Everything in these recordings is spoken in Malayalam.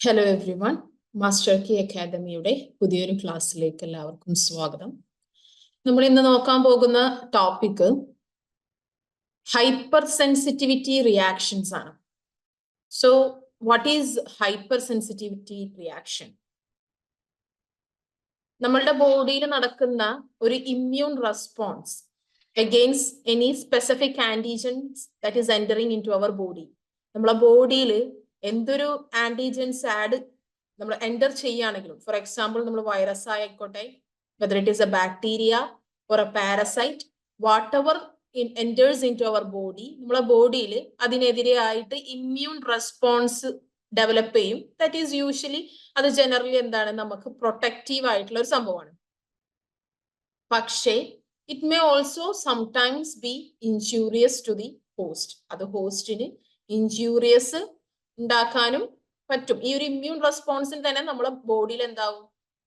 ഹലോ എവ്രി വൺ, മാസ്റ്റർ കി അക്കാദമിയുടെ പുതിയൊരു ക്ലാസ്സിലേക്ക് എല്ലാവർക്കും സ്വാഗതം. നമ്മൾ ഇന്ന് നോക്കാൻ പോകുന്ന ടോപ്പിക് ഹൈപ്പർ സെൻസിറ്റിവിറ്റി റിയാക്ഷൻസ് ആണ്. So what is hyper sensitivity reaction? നമ്മളുടെ ബോഡിയിൽ നടക്കുന്ന ഒരു immune response against any specific antigens that is entering into our body. നമ്മളെ ബോഡിയിൽ എന്തൊരു ആന്റിജൻസ് നമ്മൾ എൻ്റർ ചെയ്യുകയാണെങ്കിലും, ഫോർ എക്സാമ്പിൾ നമ്മൾ വൈറസ് ആയിക്കോട്ടെ, whether it is a bacteria or a parasite, whatever enters into our body, നമ്മളെ ബോഡിയിൽ അതിനെതിരെ ആയിട്ട് ഇമ്മ്യൂൺ റെസ്പോൺസ് ഡെവലപ്പ് ചെയ്യും. ദാറ്റ് ഈസ് യൂഷ്വലി അത് ജനറലി എന്താണ്, നമുക്ക് പ്രൊട്ടക്റ്റീവ് ആയിട്ടുള്ള ഒരു സംഭവമാണ്. പക്ഷേ it may also sometimes be injurious to the host. അത് ഹോസ്റ്റിന് ഇൻജൂറിയസ് ഉണ്ടാക്കാനും പറ്റും. ഈ ഒരു ഇമ്മ്യൂൺ റെസ്പോൺസിന് തന്നെ നമ്മളെ ബോഡിയിൽ എന്താവും,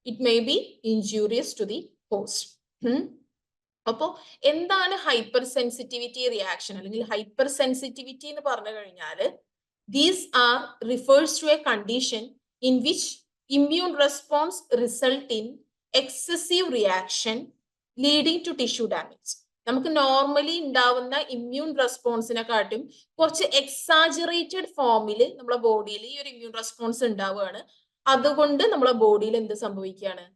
it may be injurious to the host. അപ്പോ എന്താണ് ഹൈപ്പർ സെൻസിറ്റിവിറ്റി റിയാക്ഷൻ അല്ലെങ്കിൽ ഹൈപ്പർ സെൻസിറ്റിവിറ്റി എന്ന് പറഞ്ഞു കഴിഞ്ഞാൽ, these are refers to a condition in which immune response result in excessive reaction leading to tissue damage. നമുക്ക് നോർമലി ഉണ്ടാവുന്ന ഇമ്മ്യൂൺ റെസ്പോൺസിനെക്കാട്ടും കുറച്ച് എക്സാജറേറ്റഡ് ഫോമിൽ നമ്മളെ ബോഡിയിൽ ഈ ഒരു ഇമ്മ്യൂൺ റെസ്പോൺസ് ഉണ്ടാവുകയാണ്. അതുകൊണ്ട് നമ്മളെ ബോഡിയിൽ എന്ത് സംഭവിക്കുകയാണ്,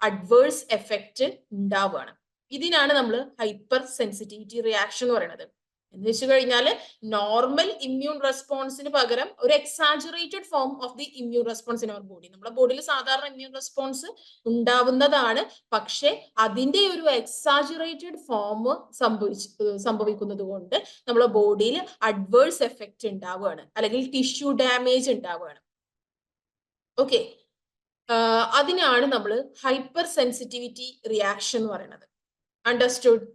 അഡ്വേഴ്സ് എഫക്റ്റ് ഉണ്ടാവുകയാണ്. ഇതിനാണ് നമ്മൾ ഹൈപ്പർ സെൻസിറ്റിവിറ്റി റിയാക്ഷൻ എന്ന് പറയുന്നത്. എന്ന് വെച്ച് കഴിഞ്ഞാൽ നോർമൽ ഇമ്മ്യൂൺ റെസ്പോൺസിന് പകരം ഒരു exaggerated form of the immune response in our body. നമ്മുടെ ബോഡിയിൽ സാധാരണ ഇമ്മ്യൂൺ റെസ്പോൺസ് ഉണ്ടാവുന്നതാണ്, പക്ഷെ അതിന്റെ ഒരു എക്സാജറേറ്റഡ് ഫോം സംഭവിക്കുന്നത് കൊണ്ട് നമ്മുടെ ബോഡിയിൽ അഡ്വേഴ്സ് എഫക്റ്റ് ഉണ്ടാവുകയാണ്, അല്ലെങ്കിൽ ടിഷ്യൂ ഡാമേജ് ഉണ്ടാവുകയാണ്. ഓക്കെ, അതിനാണ് നമ്മൾ ഹൈപ്പർ സെൻസിറ്റിവിറ്റി റിയാക്ഷൻ എന്ന് പറയുന്നത്. അണ്ടർസ്റ്റുഡ്?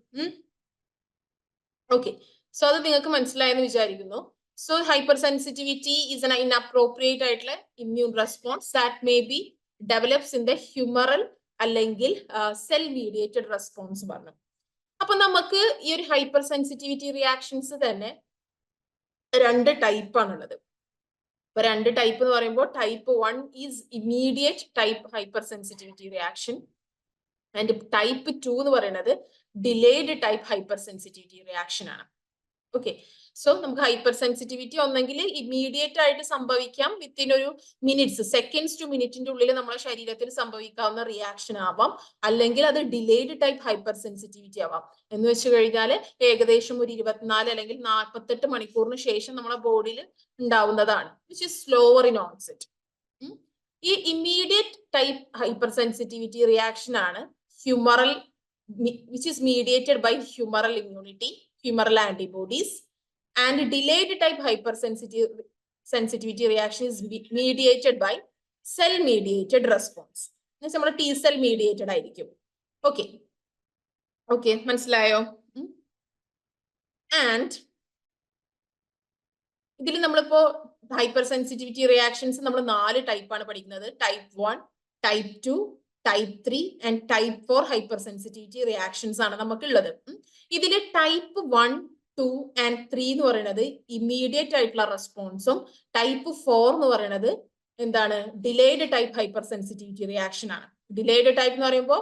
ഓക്കെ, സോ അത് നിങ്ങൾക്ക് മനസ്സിലായെന്ന് വിചാരിക്കുന്നു. So hyper sensitivity is an inappropriate ആയിട്ടുള്ള immune response that may be develops in the humoral അല്ലെങ്കിൽ സെൽ മീഡിയേറ്റഡ് റെസ്പോൺസ് പറഞ്ഞു. അപ്പൊ നമുക്ക് ഈ ഒരു ഹൈപ്പർ സെൻസിറ്റിവിറ്റി റിയാക്ഷൻസ് തന്നെ രണ്ട് ടൈപ്പ് ആണുള്ളത്. ഇപ്പൊ രണ്ട് ടൈപ്പ് എന്ന് പറയുമ്പോൾ type 1 is immediate type hyper sensitivity reaction and type 2 എന്ന് പറയുന്നത് delayed type hyper sensitivity reaction ആണ്. ഓക്കെ, സോ നമുക്ക് ഹൈപ്പർ സെൻസിറ്റിവിറ്റി ഒന്നെങ്കിൽ ഇമ്മീഡിയറ്റ് ആയിട്ട് സംഭവിക്കാം, വിത്തിൻ ഒരു മിനിറ്റ്സ്, സെക്കൻഡ്സ് ടു മിനിറ്റിന്റെ ഉള്ളിൽ നമ്മുടെ ശരീരത്തിൽ സംഭവിക്കാവുന്ന റിയാക്ഷൻ ആവാം, അല്ലെങ്കിൽ അത് ഡിലേഡ് ടൈപ്പ് ഹൈപ്പർ സെൻസിറ്റിവിറ്റി ആവാം. എന്ന് വെച്ച് കഴിഞ്ഞാൽ ഏകദേശം ഒരു 24 അല്ലെങ്കിൽ 48 മണിക്കൂറിന് ശേഷം നമ്മുടെ ബോഡിയിൽ ഉണ്ടാവുന്നതാണ്, which is slower in onset. ഈ immediate type hyper sensitivity reaction ആണ് humoral, which is mediated by humoral immunity, humoral antibodies, and delayed type hypersensitivity reaction is mediated by cell mediated response. നമ്മൾ T cell mediated ആയിരിക്കും. ഓക്കെ ഓക്കെ, മനസ്സിലായോ? ആൻഡ് ഇതിൽ നമ്മളിപ്പോ ഹൈപ്പർ സെൻസിറ്റിവിറ്റി റിയാക്ഷൻസ് നമ്മൾ 4 ടൈപ്പാണ് പഠിക്കുന്നത്. Type 1, type 2, type 3 and type 4 hyper sensitivity reactions ആണ് നമുക്കുള്ളത്. ഇതിൽ ടൈപ്പ് 1, 2 ആൻഡ് 3 എന്ന് പറയുന്നത് ഇമ്മീഡിയറ്റ് ആയിട്ടുള്ള റെസ്പോൺസും ടൈപ്പ് 4 എന്ന് പറയുന്നത് എന്താണ്, delayed type hyper sensitivity reaction ആണ്. ഡിലേഡ് ടൈപ്പ് എന്ന് പറയുമ്പോൾ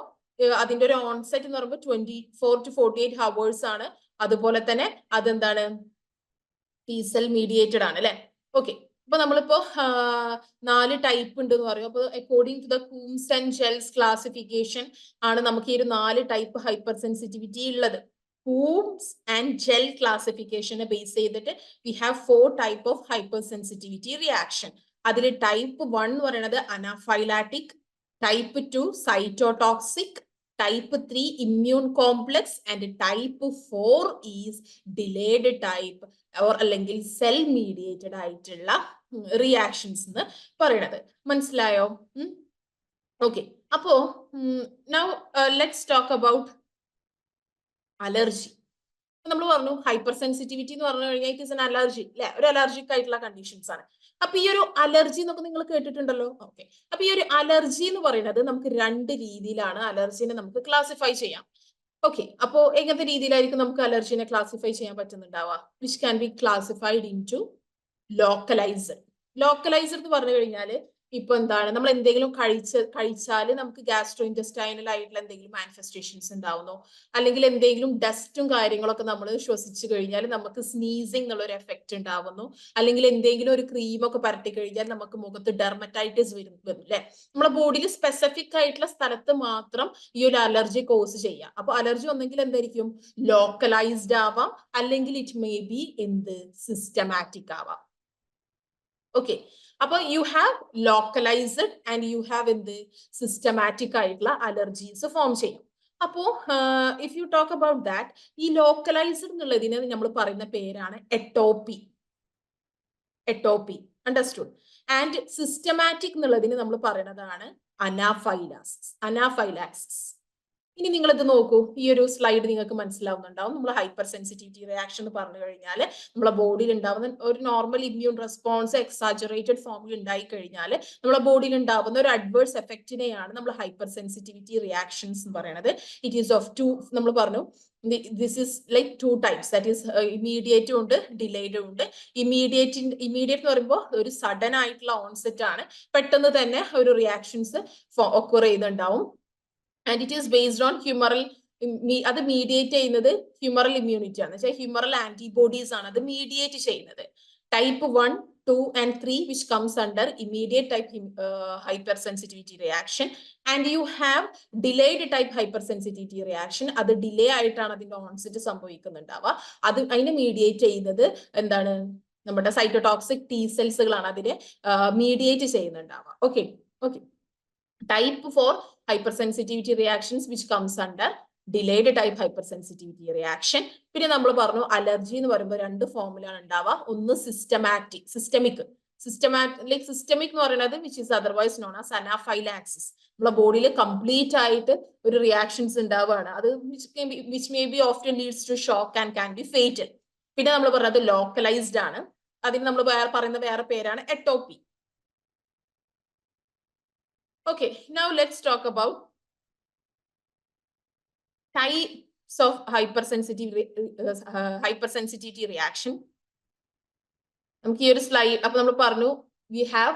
അതിന്റെ ഒരു ഓൺസെറ്റ് എന്ന് പറയുമ്പോൾ 24 to 48 ഹവേഴ്സ് ആണ്. അതുപോലെ തന്നെ അതെന്താണ്, T cell മീഡിയേറ്റഡ് ആണ് അല്ലെ. ഓക്കെ, അപ്പൊ നമ്മളിപ്പോ 4 ടൈപ്പ് ഉണ്ട് എന്ന് പറയും. അപ്പൊ according to the Coombs and Gells classification ആണ് നമുക്ക് ഈ ഒരു 4 ടൈപ്പ് ഹൈപ്പർ സെൻസിറ്റിവിറ്റി ഉള്ളത്. കൂംസ് ആൻഡ് ജെൽ ക്ലാസിഫിക്കേഷനെ ബേസ് ചെയ്തിട്ട് we have 4 type of hyper sensitivity reaction. അതിൽ ടൈപ്പ് 1 എന്ന് പറയുന്നത് anaphylactic, type 2 cytotoxic, type 3 immune complex and type 4 is delayed type or അല്ലെങ്കിൽ സെൽ മീഡിയേറ്റഡ് ആയിട്ടുള്ള റിയാക്ഷൻസ് എന്ന് പറയുന്നത്. മനസ്സിലായോ? ഓക്കെ, അപ്പോ now let's talk about allergy. നമ്മൾ പറഞ്ഞു ഹൈപ്പർ സെൻസിറ്റിവിറ്റി എന്ന് പറഞ്ഞു കഴിഞ്ഞാൽ ഇറ്റ് ഇസ് എൻ അലർജി അല്ലെ, ഒരു അലർജിക് ആയിട്ടുള്ള കണ്ടീഷൻസ് ആണ്. അപ്പൊ ഈ ഒരു അലർജി എന്നൊക്കെ നിങ്ങൾ കേട്ടിട്ടുണ്ടല്ലോ. ഓക്കെ, അപ്പൊ ഈ ഒരു അലർജി എന്ന് പറയുന്നത് നമുക്ക് 2 രീതിയിലാണ് അലർജിനെ നമുക്ക് ക്ലാസിഫൈ ചെയ്യാം. ഓക്കെ, അപ്പോ എങ്ങനത്തെ രീതിയിലായിരിക്കും നമുക്ക് അലർജിനെ ക്ലാസിഫൈ ചെയ്യാൻ പറ്റുന്നുണ്ടാവുക? Which can be classified into localiser. Localiser എന്ന് പറഞ്ഞു കഴിഞ്ഞാൽ ഇപ്പൊ എന്താണ് നമ്മൾ എന്തെങ്കിലും കഴിച്ചാൽ നമുക്ക് ഗ്യാസ്ട്രോ ഇൻറ്റസ്റ്റൈനൽ ആയിട്ടുള്ള എന്തെങ്കിലും മാനിഫെസ്റ്റേഷൻസ് ഉണ്ടാവുന്നോ, അല്ലെങ്കിൽ എന്തെങ്കിലും ഡസ്റ്റും കാര്യങ്ങളൊക്കെ നമ്മൾ ശ്വസിച്ചു കഴിഞ്ഞാൽ നമുക്ക് സ്നീസിങ് എന്നുള്ള ഒരു എഫക്റ്റ് ഉണ്ടാവുന്നു, അല്ലെങ്കിൽ എന്തെങ്കിലും ഒരു ക്രീമൊക്കെ പരട്ടി കഴിഞ്ഞാൽ നമുക്ക് മുഖത്ത് ഡെർമറ്റൈറ്റിസ് വരും അല്ലെ. നമ്മളെ ബോഡിയിൽ സ്പെസിഫിക് ആയിട്ടുള്ള സ്ഥലത്ത് മാത്രം ഈ ഒരു അലർജി കോസ് ചെയ്യാം. അപ്പൊ അലർജി ഒന്നെങ്കിൽ എന്തായിരിക്കും ലോക്കലൈസ്ഡ് ആവാം, അല്ലെങ്കിൽ ഇറ്റ് മേ ബി എന്ത് സിസ്റ്റമാറ്റിക് ആവാം. ഓക്കെ, അപ്പൊ you have localised and you have എന്ത് സിസ്റ്റമാറ്റിക് ആയിട്ടുള്ള അലർജീസ് ഫോം ചെയ്യും. അപ്പോ if you talk about that, ഈ ലോക്കലൈസ്ഡ് എന്നുള്ളതിന് നമ്മൾ പറയുന്ന പേരാണ് എട്ടോപ്പി. എട്ടോപ്പി, അണ്ടർസ്റ്റുഡ്. ആൻഡ് സിസ്റ്റമാറ്റിക് എന്നുള്ളതിന് നമ്മൾ പറയുന്നതാണ് അനാഫൈലാക്സിസ്. അനാഫൈലാക്സിസ്. ഇനി നിങ്ങൾ ഇത് നോക്കൂ, ഈ ഒരു സ്ലൈഡ് നിങ്ങൾക്ക് മനസ്സിലാവുന്നുണ്ടാവും. നമ്മൾ ഹൈപ്പർ സെൻസിറ്റിവിറ്റി റിയാക്ഷൻ എന്ന് പറഞ്ഞു കഴിഞ്ഞാൽ നമ്മളെ ബോഡിയിൽ ഉണ്ടാവുന്ന ഒരു നോർമൽ ഇമ്മ്യൂൺ റെസ്പോൺസ് എക്സാജറേറ്റഡ് ഫോമിൽ ഉണ്ടായി കഴിഞ്ഞാൽ നമ്മളെ ബോഡിയിൽ ഉണ്ടാവുന്ന ഒരു അഡ്വേഴ്സ് എഫക്റ്റിനെയാണ് നമ്മൾ ഹൈപ്പർ സെൻസിറ്റിവിറ്റി റിയാക്ഷൻസ് എന്ന് പറയുന്നത്. ഇറ്റ് ഈസ് ഓഫ് ടു, നമ്മൾ പറഞ്ഞു this is like two types, that is ഇമീഡിയറ്റും ഉണ്ട് ഡിലേഡും ഉണ്ട്. ഇമീഡിയറ്റ് എന്ന് പറയുമ്പോൾ ഒരു സഡൻ ആയിട്ടുള്ള ഓൺസെറ്റ് ആണ്, പെട്ടെന്ന് തന്നെ ഒരു റിയാക്ഷൻസ് ഒക്കർ ചെയ്യുന്നുണ്ടാവും. And it is based on humoral, അത് മീഡിയേറ്റ് ചെയ്യുന്നത് ഹ്യൂമറൽ ഇമ്മ്യൂണിറ്റി ആണ്, ഹ്യൂമറൽ ആന്റിബോഡീസ് ആണ് അത് മീഡിയേറ്റ് ചെയ്യുന്നത്. Type 1, 2 and 3 which comes under immediate type hypersensitivity reaction, and you have delayed type hypersensitivity reaction. അത് ഡിലേ ആയിട്ടാണ് അതിന്റെ ഓൺസെറ്റ് സംഭവിക്കുന്നുണ്ടാവുക. അത് അതിനെ മീഡിയേറ്റ് ചെയ്യുന്നത് എന്താണ്, നമ്മുടെ സൈറ്റോടോക്സിക് T സെൽസുകളാണ് അതിനെ മീഡിയേറ്റ് ചെയ്യുന്നുണ്ടാവുക. Okay okay. Type 4 hypersensitivity reactions which comes under delayed type hypersensitivity reaction. പിന്നെ നമ്മൾ പറഞ്ഞു അലർജി എന്ന് പറയുമ്പോൾ രണ്ട് ഫോമിലാണ് ഉണ്ടാവുക. ഒന്ന് സിസ്റ്റമിക് എന്ന് പറയുന്നത് which is otherwise known as anaphylaxis. നമ്മളെ ബോഡിയിൽ കംപ്ലീറ്റ് ആയിട്ട് ഒരു റിയാക്ഷൻസ് ഉണ്ടാവുകയാണ്. അത് which may be often leads to shock and can be fatal. പിന്നെ നമ്മൾ പറഞ്ഞത് ലോക്കലൈസ്ഡ് ആണ്, അതിന് നമ്മൾ പറയുന്ന വേറെ പേരാണ് എട്ടോപ്പി. Okay, now let's talk about types of hypersensitivity reaction. നമുക്ക് ഈ ഒരു സ്ലൈഡ്, അപ്പൊ നമ്മൾ പറഞ്ഞു we have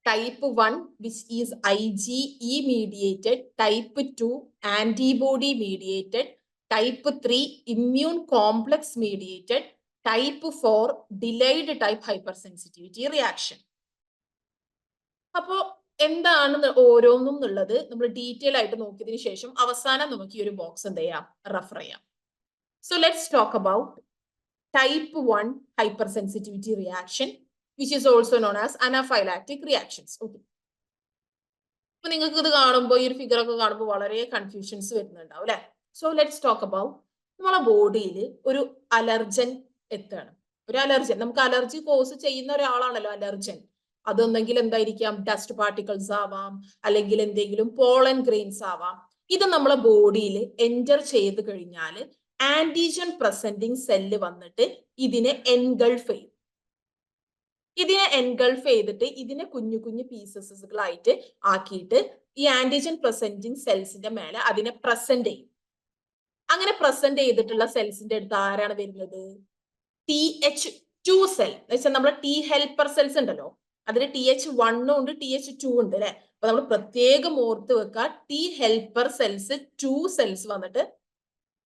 type 1 which is IgE mediated, type 2 antibody mediated, type 3 immune complex mediated, type 4 delayed type hypersensitivity reaction. അപ്പോ എന്താണ് ഓരോന്നും എന്നുള്ളത് നമ്മൾ ഡീറ്റെയിൽ ആയിട്ട് നോക്കിയതിനു ശേഷം അവസാനം നമുക്ക് ഈ ഒരു ബോക്സ് എന്ത് ചെയ്യാം, റെഫർ ചെയ്യാം. So let's talk about type 1 hyper sensitivity reaction which is also known as anaphylactic reactions. Okay, അപ്പൊ നിങ്ങൾക്ക് ഇത് കാണുമ്പോൾ ഈ ഒരു ഫിഗർ ഒക്കെ കാണുമ്പോൾ വളരെ കൺഫ്യൂഷൻസ് വരുന്നുണ്ടാവും അല്ലെ. സോ ലെറ്റ്സ് ടോക്ക് അബൌട്ട് നമ്മളെ ബോഡിയിൽ ഒരു അലർജൻ എത്താണ്. ഒരു അലർജൻ, നമുക്ക് അലർജി കോസ് ചെയ്യുന്ന ഒരാളാണല്ലോ അലർജൻ. അതൊന്നെങ്കിൽ എന്തായിരിക്കാം, ഡസ്റ്റ് പാർട്ടിക്കിൾസ് ആവാം, അല്ലെങ്കിൽ എന്തെങ്കിലും പോളൻ ഗ്രെയിൻസ് ആവാം. ഇത് നമ്മളെ ബോഡിയിൽ എൻറ്റർ ചെയ്ത് കഴിഞ്ഞാൽ ആന്റിജൻ പ്രസന്റിങ് സെല്ല് വന്നിട്ട് ഇതിനെ എൻഗൾഫ് ചെയ്യും. ഇതിനെ എൻഗൾഫ് ചെയ്തിട്ട് ഇതിനെ കുഞ്ഞു കുഞ്ഞു പീസസുകളായിട്ട് ആക്കിയിട്ട് ഈ ആന്റിജൻ പ്രസന്റിങ് സെൽസിന്റെ മേലെ അതിനെ പ്രസന്റ് ചെയ്യും. അങ്ങനെ പ്രസന്റ് ചെയ്തിട്ടുള്ള സെൽസിന്റെ അടുത്ത് ആരാണ് വരുന്നത്, TH2 സെൽ. എന്ന് വെച്ചാൽ നമ്മുടെ T ഹെൽപ്പർ സെൽസ് ഉണ്ടല്ലോ, അതിന് TH1 ഉണ്ട് TH2 ഉണ്ട് അല്ലെ. അപ്പൊ നമ്മൾ പ്രത്യേകം ഓർത്ത് വെക്കുക, T ഹെൽപ്പർ സെൽസ് 2 സെൽസ് വന്നിട്ട്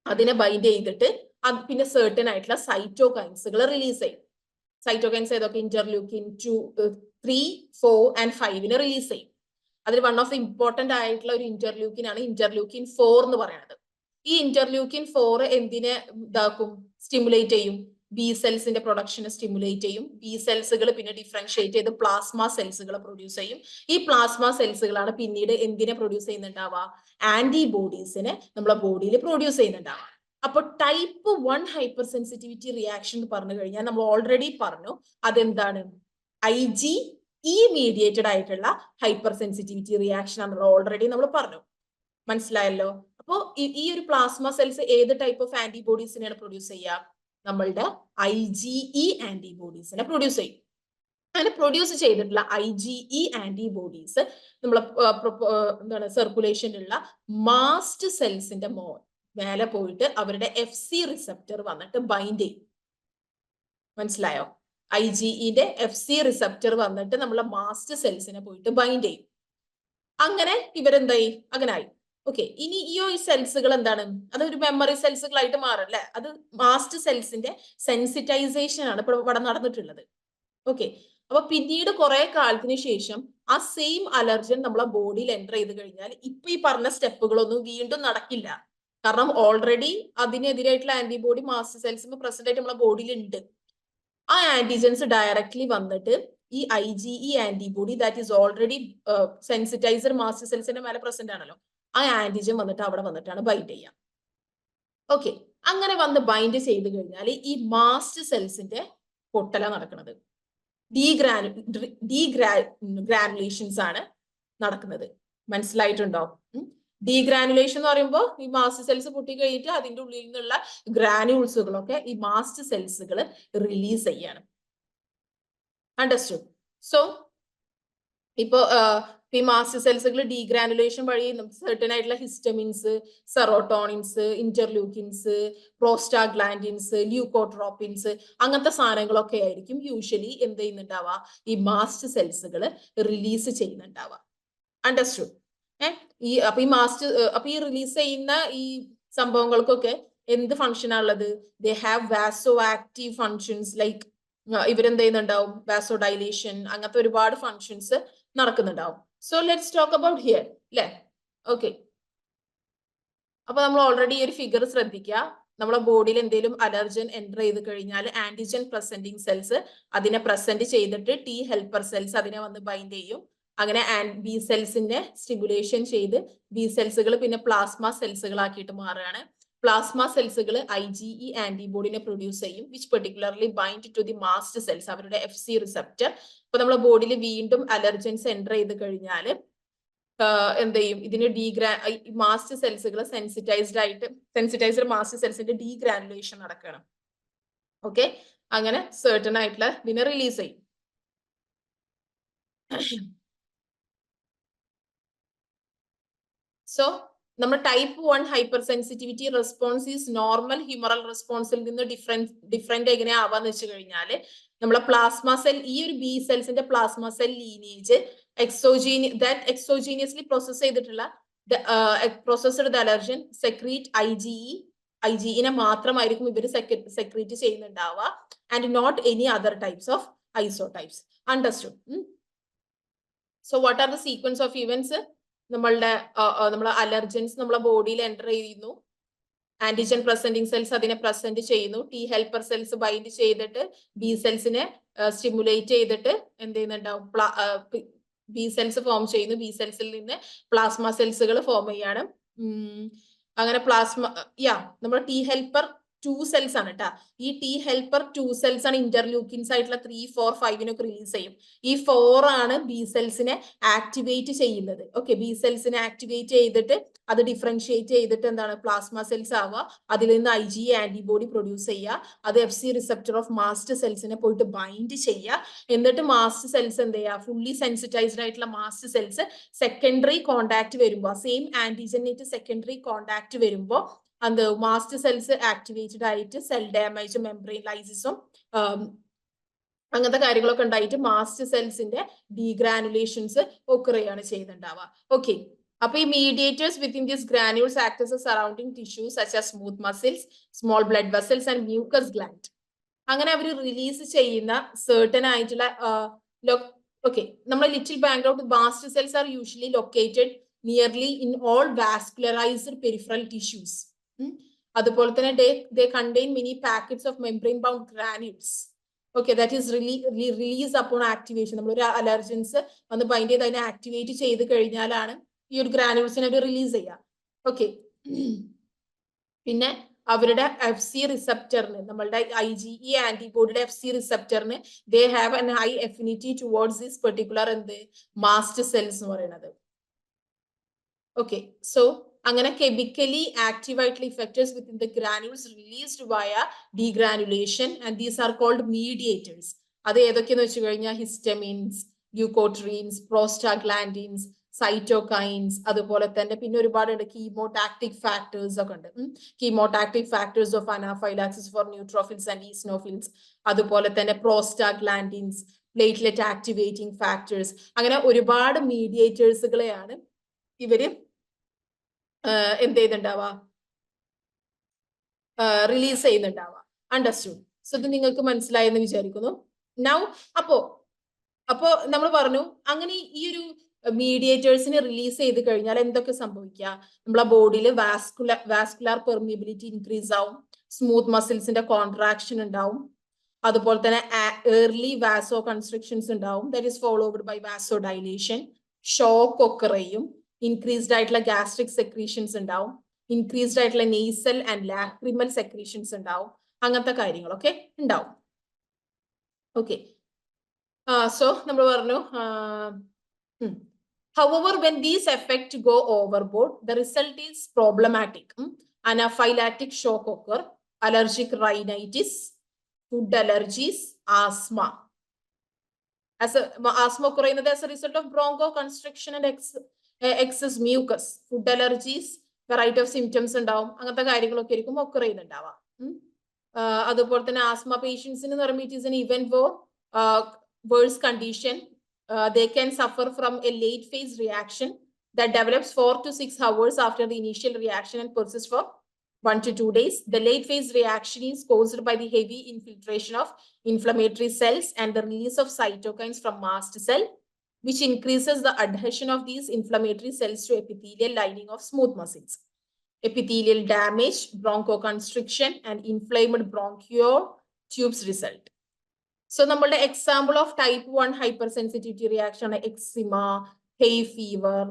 അതിനെ ബൈൻഡ് ചെയ്തിട്ട് അത് പിന്നെ സർട്ടൻ ആയിട്ടുള്ള സൈറ്റോകൈൻസുകൾ റിലീസ് ചെയ്യും. സൈറ്റോകൈൻസ് ഏതൊക്കെ, ഇന്റർലൂക്കിൻ 2, 3, 4 and 5 റിലീസ് ചെയ്യും. അതിൽ വൺ ഓഫ് ദി ഇമ്പോർട്ടന്റ് ആയിട്ടുള്ള ഒരു ഇന്റർലൂക്കിൻ ആണ് ഇന്റർലൂക്കിൻ 4 എന്ന് പറയുന്നത്. ഈ ഇന്റർലൂക്കിൻ 4 എന്തിനെ ഇതാക്കും, സ്റ്റിമുലേറ്റ് ചെയ്യും, ബി സെൽസിന്റെ പ്രൊഡക്ഷനെ സ്റ്റിമുലേറ്റ് ചെയ്യും. ബി സെൽസുകൾ പിന്നെ ഡിഫറൻഷിയേറ്റ് ചെയ്ത് പ്ലാസ്മ സെൽസുകൾ പ്രൊഡ്യൂസ് ചെയ്യും. ഈ പ്ലാസ്മ സെൽസുകളാണ് പിന്നീട് എന്തിനെ പ്രൊഡ്യൂസ് ചെയ്യുന്നുണ്ടാവുക, ആന്റിബോഡീസിനെ നമ്മളെ ബോഡിയിൽ പ്രൊഡ്യൂസ് ചെയ്യുന്നുണ്ടാവുക. അപ്പൊ ടൈപ്പ് 1 ഹൈപ്പർ സെൻസിറ്റിവിറ്റി റിയാക്ഷൻ എന്ന് പറഞ്ഞു കഴിഞ്ഞാൽ നമ്മൾ ഓൾറെഡി പറഞ്ഞു അതെന്താണ്, IgE മീഡിയേറ്റഡ് ആയിട്ടുള്ള ഹൈപ്പർ സെൻസിറ്റിവിറ്റി റിയാക്ഷൻ ആണെന്നുള്ള ഓൾറെഡി നമ്മൾ പറഞ്ഞു. മനസ്സിലായല്ലോ. അപ്പോ ഈ ഒരു പ്ലാസ്മ സെൽസ് ഏത് ടൈപ്പ് ഓഫ് ആന്റിബോഡീസിനെയാണ് പ്രൊഡ്യൂസ് ചെയ്യുക, നമ്മളുടെ IgE ആന്റിബോഡീസിനെ പ്രൊഡ്യൂസ് ചെയ്യും. അങ്ങനെ പ്രൊഡ്യൂസ് ചെയ്തിട്ടുള്ള IgE ആന്റിബോഡീസ് നമ്മളെ എന്താണ് സർക്കുലേഷനിലുള്ള മാസ്റ്റ് സെൽസിന്റെ മേലെ പോയിട്ട് അവരുടെ FC റിസപ്റ്റർ വന്നിട്ട് ബൈൻഡ് ചെയ്യും. മനസ്സിലായോ. IgEന്റെ FC റിസപ്റ്റർ വന്നിട്ട് നമ്മളെ മാസ്റ്റ് സെൽസിനെ പോയിട്ട് ബൈൻഡ് ചെയ്യും. അങ്ങനെ ഇവരെന്തായി അങ്ങനെ ആയി. ഓക്കെ, ഇനി ഈ സെൽസുകൾ എന്താണ്, അതൊരു മെമ്മറി സെൽസുകളായിട്ട് മാറല്ലേ. അത് മാസ്റ്റ് സെൽസിന്റെ സെൻസിറ്റൈസേഷൻ ആണ് ഇപ്പോൾ ഇവിടെ നടന്നിട്ടുള്ളത്. ഓക്കെ, അപ്പൊ പിന്നീട് കുറെ കാലത്തിന് ശേഷം ആ സെയിം അലർജൻ നമ്മളെ ബോഡിയിൽ എൻ്റർ ചെയ്ത് കഴിഞ്ഞാൽ ഇപ്പൊ ഈ പറഞ്ഞ സ്റ്റെപ്പുകളൊന്നും വീണ്ടും നടക്കില്ല. കാരണം ഓൾറെഡി അതിനെതിരായിട്ടുള്ള ആന്റിബോഡി മാസ്റ്റ് സെൽസ് പ്രസന്റ് ആയിട്ട് നമ്മളെ ബോഡിയിൽ ഉണ്ട്. ആ ആന്റിജൻസ് ഡയറക്ട്ലി വന്നിട്ട് ഈ IgE antibody that is already sensitiser mast സെൽസിന്റെ മേലെ പ്രസന്റ് ആണല്ലോ, ആ ആന്റിജൻ വന്നിട്ട് അവിടെ വന്നിട്ടാണ് ബൈൻഡ് ചെയ്യുക. ഓക്കെ, അങ്ങനെ വന്ന് ബൈൻഡ് ചെയ്ത് കഴിഞ്ഞാൽ ഈ മാസ്റ്റ് സെൽസിന്റെ പൊട്ടല നടക്കുന്നത്, ഡീഗ്രാനുലേഷൻസ് ആണ് നടക്കുന്നത്. മനസ്സിലായിട്ടുണ്ടോ? ഡീഗ്രാനുലേഷൻ എന്ന് പറയുമ്പോൾ ഈ മാസ്റ്റ് സെൽസ് പൊട്ടി കഴിഞ്ഞിട്ട് അതിന്റെ ഉള്ളിൽ നിന്നുള്ള ഗ്രാനുൾസുകളൊക്കെ ഈ മാസ്റ്റ് സെൽസുകൾ റിലീസ് ചെയ്യാണ്. അണ്ടർസ്റ്റുഡ്? സോ ഇപ്പോ ഈ മാസ്റ്റ് സെൽസുകൾ ഡീഗ്രാനുലേഷൻ വഴി സെർട്ടൻ ആയിട്ടുള്ള ഹിസ്റ്റമിൻസ്, സെറോട്ടോണിൻസ്, ഇന്റർലൂക്കിൻസ്, പ്രോസ്റ്റാഗ്ലാൻഡിൻസ്, ല്യൂക്കോട്രോപ്പിൻസ് അങ്ങനത്തെ സാധനങ്ങളൊക്കെ ആയിരിക്കും യൂഷ്വലി എന്ത് ചെയ്യുന്നുണ്ടാവുക, ഈ മാസ്റ്റ് സെൽസുകൾ റിലീസ് ചെയ്യുന്നുണ്ടാവുക. അണ്ടർസ്റ്റുഡ്? അപ്പൊ ഈ റിലീസ് ചെയ്യുന്ന ഈ സംഭവങ്ങൾക്കൊക്കെ എന്ത് ഫംഗ്ഷൻ ആണുള്ളത്? They have vaso active functions. Like ഇവരെന്ത് ചെയ്യുന്നുണ്ടാവും, വാസോ ഡൈലേഷൻ, അങ്ങനത്തെ ഒരുപാട് ഫങ്ഷൻസ് നടക്കുന്നുണ്ടാവും. So let's talk about here അല്ലേ. ഓക്കെ, അപ്പൊ നമ്മൾ ഓൾറെഡി ഒരു ഫിഗർ ശ്രദ്ധിക്കുക. നമ്മളെ ബോഡിയിൽ എന്തെങ്കിലും അലർജൻ എൻ്റർ ചെയ്ത് കഴിഞ്ഞാൽ ആന്റിജൻ പ്രസന്റിങ് സെൽസ് അതിനെ പ്രസന്റ് ചെയ്തിട്ട് T ഹെൽപ്പർ സെൽസ് അതിനെ വന്ന് ബൈൻഡ് ചെയ്യും. അങ്ങനെ ബി സെൽസിനെ സ്റ്റിമുലേഷൻ ചെയ്ത് ബി സെൽസുകൾ പിന്നെ പ്ലാസ്മ സെൽസുകളാക്കിയിട്ട് മാറുകയാണ്. പ്ലാസ്മ സെൽസുകൾ IgE ആന്റിബോഡിനെ പ്രൊഡ്യൂസ് ചെയ്യും, which particularly bind to the mast cells, അവരുടെ FC റിസപ്റ്റർ. അപ്പൊ നമ്മളെ ബോഡിയിൽ വീണ്ടും അലർജൻസ് എൻ്റർ ചെയ്ത് കഴിഞ്ഞാൽ എന്ത് ചെയ്യും, ഇതിന് മാസ്റ്റ് സെൽസുകൾ സെൻസിറ്റൈസർ മാസ്റ്റ് സെൽസിന്റെ ഡീഗ്രാനുലേഷൻ നടക്കണം. ഓക്കെ, അങ്ങനെ സെർട്ടൺ ആയിട്ടുള്ള ഇതിനെ റിലീസ് ചെയ്യും. സോ നമ്മുടെ type 1 hyper sensitivity response is normal humoral റെസ്പോൺസിൽ നിന്ന് ഡിഫറെന്റ് എങ്ങനെയാ ആവാന്ന് വെച്ച് കഴിഞ്ഞാല് നമ്മളെ പ്ലാസ്മ സെൽ, ഈ ഒരു ബി സെൽസിന്റെ plasma cell lineage exogenously process ചെയ്തിട്ടുള്ള പ്രോസസ്ഡ് അലർജൻ സെക്രീറ്റ് IgE മാത്രമായിരിക്കും ഇവർ സെക്രീറ്റ് ചെയ്യുന്നുണ്ടാവുക, and not any other types of isotypes. Understood? So what are the sequence of events? നമ്മളെ അലർജൻസ് നമ്മളെ ബോഡിയിൽ എൻ്റർ ചെയ്യുന്നു, ആന്റിജൻ പ്രസന്റിങ് സെൽസ് അതിനെ പ്രസന്റ് ചെയ്യുന്നു, T ഹെൽപ്പർ സെൽസ് ബൈൻഡ് ചെയ്തിട്ട് ബി സെൽസിനെ സ്റ്റിമുലേറ്റ് ചെയ്തിട്ട് എന്ത് ചെയ്യുന്നുണ്ടാവും, ബി സെൽസ് ഫോം ചെയ്യുന്നു, ബി സെൽസിൽ നിന്ന് പ്ലാസ്മ സെൽസുകൾ ഫോം ചെയ്യാണ്. അങ്ങനെ നമ്മുടെ T ഹെൽപ്പർ 2 സെൽസ് ആണ് കേട്ടാ. ഈ T ഹെൽപ്പർ 2 സെൽസ് ആണ് ഇന്റർലൂക്കിൻസ് ആയിട്ടുള്ള 3, 4, 5 റിലീസ് ചെയ്യും. ഈ 4 ആണ് ബി സെൽസിനെ ആക്ടിവേറ്റ് ചെയ്യുന്നത്. ഓക്കെ, ബി സെൽസിനെ ആക്ടിവേറ്റ് ചെയ്തിട്ട് അത് ഡിഫറൻഷിയേറ്റ് ചെയ്തിട്ട് എന്താണ് പ്ലാസ്മ സെൽസ് ആവുക, അതിൽ നിന്ന് IgE ആന്റിബോഡി പ്രൊഡ്യൂസ് ചെയ്യുക, അത് FC റിസപ്റ്റർ ഓഫ് മാസ്റ്റ് സെൽസിനെ പോയിട്ട് ബൈൻഡ് ചെയ്യുക. എന്നിട്ട് മാസ്റ്റ് സെൽസ് എന്ത് ചെയ്യുക, ഫുള്ളി സെൻസിറ്റൈസ്ഡ് ആയിട്ടുള്ള മാസ്റ്റ് സെൽസ് സെക്കൻഡറി കോണ്ടാക്ട് വരുമ്പോൾ, സെയിം ആന്റിജനേറ്റ് സെക്കൻഡറി കോണ്ടാക്ട് വരുമ്പോൾ അത് മാസ്റ്റ് സെൽസ് ആക്ടിവേറ്റഡ് ആയിട്ട് സെൽ ഡാമേജ്, മെംബ്രെയിൻ ലൈസിസും അങ്ങനത്തെ കാര്യങ്ങളൊക്കെ ഉണ്ടായിട്ട് മാസ്റ്റ് സെൽസിന്റെ ഡീഗ്രാനുലേഷൻസ് ഒക്കറെയാണ് ചെയ്യുന്നുണ്ടാവുക. ഓക്കെ, അപ്പൊ ഈ mediators within this granules act as surrounding tissues such as smooth muscles, small blood vessels and mucus gland. അങ്ങനെ അവർ റിലീസ് ചെയ്യുന്ന സെർട്ടൻ ആയിട്ടുള്ള നമ്മുടെ little background mast cells are usually located nearly in all vascularized peripheral tissues. അതുപോലെ തന്നെ they contain many packets of membrane bound granules. Okay, that is release upon activation. നമ്മളൊരു അലർജൻസ് വന്ന് ബൈൻഡ് ചെയ്ത് അതിനെ ആക്ടിവേറ്റ് ചെയ്ത് കഴിഞ്ഞാലാണ് ഈ ഒരു ഗ്രാനുൾസിനെ അവർ റിലീസ് ചെയ്യുക. ഓക്കെ, പിന്നെ അവരുടെ FC റിസപ്റ്ററിന്, നമ്മളുടെ IgE ആന്റിബോഡിയുടെ FC റിസപ്റ്ററിന് they have an high affinity towards this particular mast cells എന്ന് പറയുന്നത്. ഓക്കെ, സോ അങ്ങനെ കെമിക്കലി ആക്റ്റീവ് ആയിട്ടുള്ള effectors within the granules released via degranulation, and these are called mediators. അത് ഏതൊക്കെയെന്ന് വെച്ച് കഴിഞ്ഞാൽ ഹിസ്റ്റമിൻസ്, ല്യൂക്കോട്രീൻസ്, പ്രോസ്റ്റാഗ്ലാൻഡിൻസ്, സൈറ്റോകൈൻസ്, അതുപോലെ തന്നെ പിന്നെ ഒരുപാടുണ്ട് കീമോടാക്ടിക് ഫാക്ടേഴ്സ് ഒക്കെ ഉണ്ട്. Chemotactic factors of anaphylaxis for neutrophils and eosinophils, അതുപോലെ തന്നെ പ്രോസ്റ്റാഗ്ലാൻഡിൻസ്, പ്ലേറ്റ്ലെറ്റ് ആക്ടിവേറ്റിംഗ് ഫാക്ടേഴ്സ്, അങ്ങനെ ഒരുപാട് മീഡിയേറ്റേഴ്സുകളെയാണ് ഇവര് എന്ത് ചെയ്യുന്നുണ്ടാവുക, റിലീസ് ചെയ്യുന്നുണ്ടാവുക. അണ്ടർസ്റ്റുഡ്? സോ ഇത് നിങ്ങൾക്ക് മനസ്സിലായെന്ന് വിചാരിക്കുന്നു. നൗ അപ്പോ നമ്മൾ പറഞ്ഞു അങ്ങനെ ഈ ഒരു മീഡിയേറ്റേഴ്സിനെ റിലീസ് ചെയ്ത് കഴിഞ്ഞാൽ എന്തൊക്കെ സംഭവിക്കുക? നമ്മളെ ബോഡിയിൽ വാസ്കുലാർ പെർമിയബിലിറ്റി ഇൻക്രീസ് ആവും, സ്മൂത്ത് മസിൽസിന്റെ കോൺട്രാക്ഷൻ ഉണ്ടാവും, അതുപോലെ തന്നെ ഏർലി വാസോ കൺസ്ട്രക്ഷൻസ് ഉണ്ടാവും, that is followed by vaso dilation, shock ഒക്കെ ചെയ്യും, ഇൻക്രീസ്ഡ് ആയിട്ടുള്ള ഗാസ്ട്രിക് സെക്രീഷൻസ് ഉണ്ടാവും, ഇൻക്രീസ്ഡ് ആയിട്ടുള്ള നെയ്സൽ ആൻഡ് ലാക്രിമൽ സെക്രീഷൻസ് ഉണ്ടാവും, അങ്ങനത്തെ കാര്യങ്ങളൊക്കെ ഉണ്ടാവും. ഓക്കെ, സോ നമ്മൾ പറഞ്ഞു, however, when these effects go overboard, the result is problematic. Anaphylactic shock occur, allergic rhinitis, food allergies, asthma. Asthma occur as a result of bronchoconstriction and excess mucus. Food allergies, variety of symptoms ഉണ്ടാവും, അങ്ങനത്തെ കാര്യങ്ങളൊക്കെ ആയിരിക്കും occur ചെയ്യുന്നുണ്ടാവുക. അതുപോലെ തന്നെ ആസ്മ പേഷ്യൻസിന് എന്ന് പറയുമ്പോൾ it is N even worse condition. They can suffer from a late phase reaction that develops 4 to 6 hours after the initial reaction and persists for 1 to 2 days. The late phase reaction is caused by the heavy infiltration of inflammatory cells and the release of cytokines from mast cell, which increases the adhesion of these inflammatory cells to epithelial lining of smooth muscles. Epithelial damage, bronchoconstriction, and inflamed bronchial tubes result. So, the example of type 1 hypersensitivity reaction are eczema, hay fever,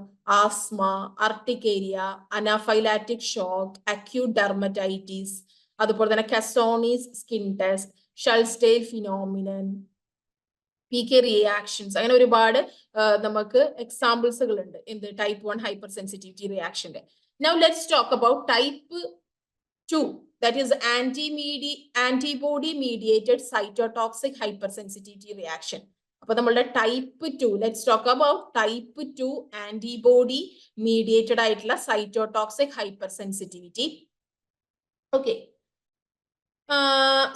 asthma, urticaria, anaphylactic shock, acute dermatitis, അതുപോലെ തന്നെ Cassoni's skin test, Schultz-Dale phenomenon, PK reactions, അങ്ങനെ ഒരുപാട് നമുക്ക് എക്സാമ്പിൾസുകൾ ഉണ്ട് in the type 1 hypersensitivity reaction. Now let's talk about type 2, that is antibody mediated cytotoxic hypersensitivity reaction. അപ്പോൾ നമ്മളുടെ type 2, let's talk about type 2 antibody mediated ആയിട്ടുള്ള cytotoxic hypersensitivity. Okay.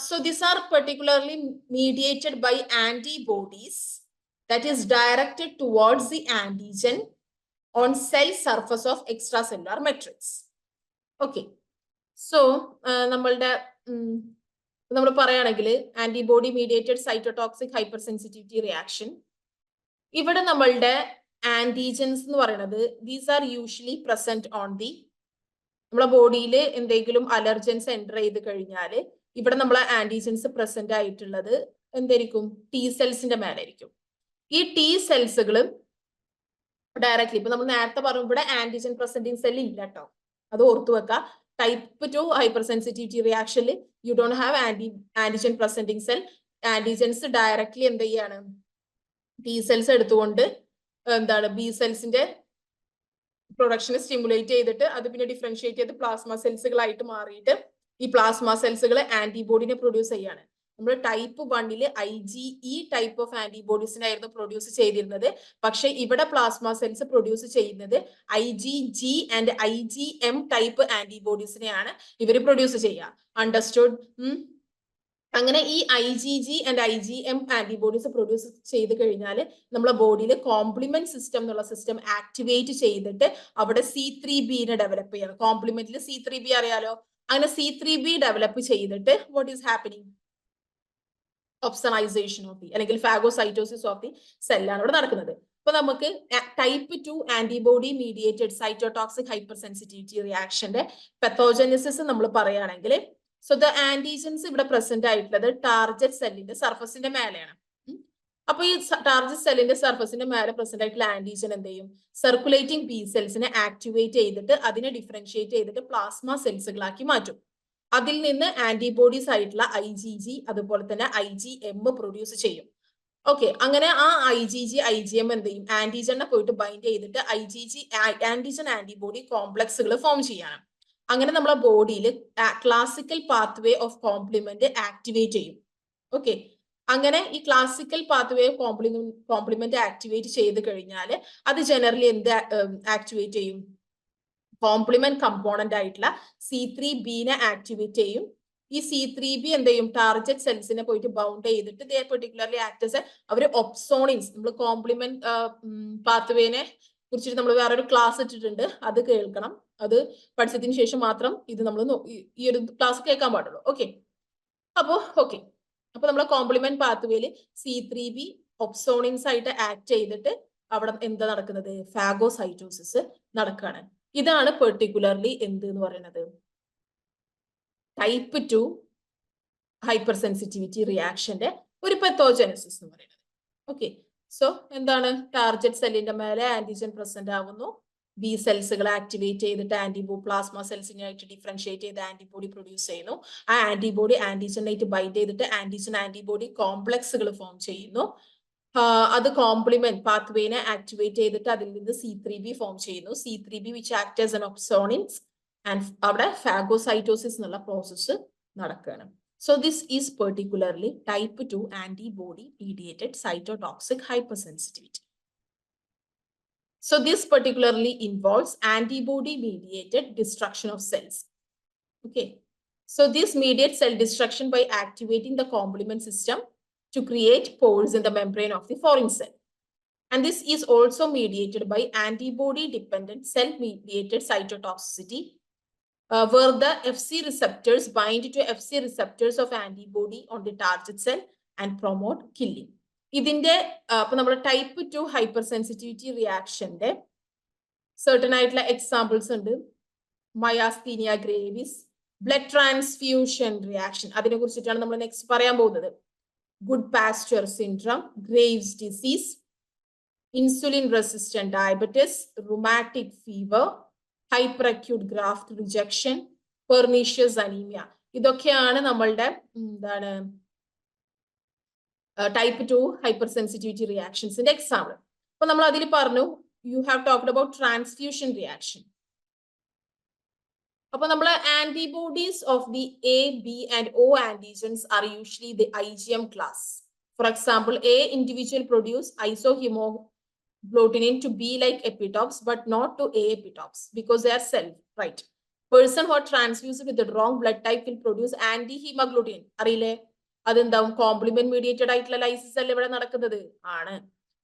So these are particularly mediated by antibodies that is directed towards the antigen on cell surface of extracellular matrix. Okay. So നമ്മൾ പറയുകയാണെങ്കിൽ antibody mediated cytotoxic hyper sensitivity reaction, ഇവിടെ നമ്മളുടെ ആന്റിജൻസ് എന്ന് പറയുന്നത് these are usually present on the, നമ്മളെ ബോഡിയിൽ എന്തെങ്കിലും അലർജൻസ് എൻ്റർ ചെയ്ത് കഴിഞ്ഞാൽ ഇവിടെ നമ്മളെ ആന്റിജൻസ് പ്രസന്റ് ആയിട്ടുള്ളത് എന്തായിരിക്കും? ടി സെൽസിന്റെ മേലായിരിക്കും. ഈ ടി സെൽസുകൾ ഡയറക്ട്ലി, ഇപ്പൊ നമ്മൾ നേരത്തെ പറഞ്ഞു ഇവിടെ ആന്റിജൻ പ്രസന്റിങ് സെൽ ഇല്ല കേട്ടോ, അത് ഓർത്തു വെക്കാം. Type 2 hypersensitivity reaction, you don't have antigen presenting cell. Antigens directly എന്ത് ചെയ്യാണ്? T cells എടുത്തുകൊണ്ട് എന്താണ് B സെൽസിന്റെ പ്രൊഡക്ഷനെ സ്റ്റിമുലേറ്റ് ചെയ്തിട്ട് അത് പിന്നെ ഡിഫറൻഷിയേറ്റ് ചെയ്ത് പ്ലാസ്മ സെൽസുകളായിട്ട് മാറിയിട്ട് ഈ പ്ലാസ്മ സെൽസുകൾ ആന്റിബോഡിനെ പ്രൊഡ്യൂസ് ചെയ്യാണ്. നമ്മൾ ടൈപ്പ് 1 IgE ടൈപ്പ് ഓഫ് ആന്റിബോഡീസിനായിരുന്നു പ്രൊഡ്യൂസ് ചെയ്തിരുന്നത്. പക്ഷെ ഇവിടെ പ്ലാസ്മ സെൽസ് പ്രൊഡ്യൂസ് ചെയ്യുന്നത് IgG ആൻഡ് IgM ടൈപ്പ് ആന്റിബോഡീസിനെയാണ് ഇവർ പ്രൊഡ്യൂസ് ചെയ്യുക. അണ്ടർസ്റ്റുഡ്? അങ്ങനെ ഈ IgG and IgM antibodies produce ചെയ്ത് കഴിഞ്ഞാൽ നമ്മളെ ബോഡിയിൽ കോംപ്ലിമെന്റ് സിസ്റ്റം എന്നുള്ള സിസ്റ്റം ആക്ടിവേറ്റ് ചെയ്തിട്ട് അവിടെ C3b ഡെവലപ്പ് ചെയ്യണം. കോംപ്ലിമെന്റിൽ C3b അറിയാലോ. അങ്ങനെ C3b ഡെവലപ്പ് ചെയ്തിട്ട് what is happening? Opsonisation of the അല്ലെങ്കിൽ ഫാഗോസൈറ്റോസിസ് ഓഫ് ദി സെല്ലാണ് ഇവിടെ നടക്കുന്നത്. അപ്പൊ നമുക്ക് type 2 antibody mediated cytotoxic hyper sensitivity റിയാക്ഷന്റെ പെത്തോജനിസിസ് നമ്മൾ പറയുകയാണെങ്കിൽ, സോ ദ ആന്റിജൻസ് ഇവിടെ പ്രസന്റ് ആയിട്ടുള്ളത് ടാർഗറ്റ് സെല്ലിന്റെ സർഫസിന്റെ മേലെയാണ്. അപ്പൊ ഈ ടാർഗറ്റ് സെല്ലിന്റെ സർഫസിന്റെ മേലെ പ്രസന്റ് ആയിട്ടുള്ള ആന്റിജൻ എന്ത് ചെയ്യും? സർക്കുലേറ്റിംഗ് ബി സെൽസിനെ ആക്ടിവേറ്റ് ചെയ്തിട്ട് അതിനെ ഡിഫറൻഷിയേറ്റ് ചെയ്തിട്ട് പ്ലാസ്മ സെൽസുകളാക്കി മാറ്റും. അതിൽ നിന്ന് ആന്റിബോഡീസ് ആയിട്ടുള്ള IgG അതുപോലെ തന്നെ IgM പ്രൊഡ്യൂസ് ചെയ്യും. ഓക്കെ, അങ്ങനെ ആ IgG IgM എന്ത് ചെയ്യും? ആന്റിജനെ പോയിട്ട് ബൈൻഡ് ചെയ്തിട്ട് IgG ആന്റിജൻ ആന്റിബോഡി കോംപ്ലക്സുകൾ ഫോം ചെയ്യാണ്. അങ്ങനെ നമ്മളെ ബോഡിയിൽ classical pathway of complement activate ചെയ്യും. ഓക്കെ, അങ്ങനെ ഈ classical pathway of complement activate ചെയ്ത് കഴിഞ്ഞാൽ അത് ജനറലി എന്ത് ആക്ടിവേറ്റ് ചെയ്യും? കോംപ്ലിമെന്റ് കമ്പോണന്റ് ആയിട്ടുള്ള C3b ആക്ടിവേറ്റ് ചെയ്യും. ഈ C3b എന്ത് ചെയ്യും, ടാർഗറ്റ് സെൽസിനെ പോയിട്ട് ബൗണ്ട് ചെയ്തിട്ട് ദേ പെർട്ടിക്കുലർലി ആക്ട് അവർ ഒപ്സോണിൻസ്. നമ്മൾ കോംപ്ലിമെന്റ് പാത്വേനെ കുറിച്ചിട്ട് നമ്മൾ വേറൊരു ക്ലാസ് ഇട്ടിട്ടുണ്ട്, അത് കേൾക്കണം. അത് പഠിച്ചതിന് ശേഷം മാത്രം ഇത് നമ്മൾ ഈ ഒരു ക്ലാസ് കേൾക്കാൻ പാടുള്ളൂ. ഓക്കെ, അപ്പൊ നമ്മളെ കോംപ്ലിമെന്റ് പാത്വേയില് C3b ഒപ്സോണിൻസ് ആയിട്ട് ആക്ട് ചെയ്തിട്ട് അവിടെ എന്താ നടക്കുന്നത്, ഫാഗോസൈറ്റോസിസ് നടക്കുകയാണ്. ഇതാണ് പെർട്ടിക്കുലർലി എന്ത് എന്ന് പറയുന്നത്, ടൈപ്പ് 2 ഹൈപ്പർ സെൻസിറ്റിവിറ്റി റിയാക്ഷന്റെ ഒരു പത്തോജനസിസ് എന്ന് പറയുന്നത്. ഓക്കെ, സോ എന്താണ്, ടാർഗറ്റ് സെല്ലിന്റെ മേലെ ആന്റിജൻ പ്രസന്റ് ആവുന്നു, ബി സെൽസുകൾ ആക്ടിവേറ്റ് ചെയ്തിട്ട് പ്ലാസ്മ സെൽസിനായിട്ട് ഡിഫറൻഷിയേറ്റ് ചെയ്ത് ആന്റിബോഡി പ്രൊഡ്യൂസ് ചെയ്യുന്നു. ആ ആന്റിബോഡി ആന്റിജനായിട്ട് ബൈൻഡ് ചെയ്തിട്ട് ആന്റിജൻ ആന്റിബോഡി കോംപ്ലക്സുകൾ ഫോം ചെയ്യുന്നു. അത് കോംപ്ലിമെന്റ് പാത്വേനെ ആക്ടിവേറ്റ് ചെയ്തിട്ട് അതിൽ നിന്ന് C3b ഫോം ചെയ്യുന്നു. C3b which act as an opsonins and അവിടെ ഫാഗോസൈറ്റോസിസ് എന്നുള്ള പ്രോസസ്സ് നടക്കുകയാണ്. So this is particularly type 2 antibody mediated cytotoxic hypersensitivity. So this particularly involves antibody mediated destruction of cells. Okay, so this mediates cell destruction by activating the complement system to create pores in the membrane of the foreign cell. And this is also mediated by antibody dependent cell mediated cytotoxicity, where the FC receptors bind to FC receptors of antibody on the target cell and promote killing. ഇതിന്റെ അപ്പൊ നമ്മുടെ ടൈപ്പ് 2 ഹൈപ്പർ സെൻസിറ്റിവിറ്റി റിയാക്ഷന്റെ certain ആയിട്ടുള്ള എക്സാമ്പിൾസ് ഉണ്ട്. Myasthenia gravis, blood transfusion reaction, അതിനെ കുറിച്ചിട്ടാണ് നമ്മൾ നെക്സ്റ്റ് പറയാൻ പോകുന്നത്. Goodpasture syndrome, Graves disease, insulin resistant diabetes, rheumatic fever, hyper acute graft rejection, pernicious anaemia. ഇതൊക്കെയാണ് നമ്മളുടെ എന്താണ് ടൈപ്പ് 2 ഹൈപ്പർ സെൻസിറ്റിവിറ്റി റിയാക്ഷൻസിന്റെ എക്സാമ്പിൾ. അപ്പൊ നമ്മൾ അതിൽ പറഞ്ഞു, you have talked about transfusion reaction. അപ്പൊ നമ്മളെ antibodies of the A, B and O antigens are usually the IgM class. For example, A individual produce isohemoglobin to B like epitopes but not to A epitopes because they are self, right? Person who are transfused with the wrong blood type will produce anti-hemoglobin. അറിയില്ലേ, അതെന്താവും, കോംപ്ലിമെന്റ് മീഡിയേറ്റഡ് ആയിട്ടുള്ള ലൈസിസ് അല്ലേ ഇവിടെ നടക്കുന്നത് ആണ്.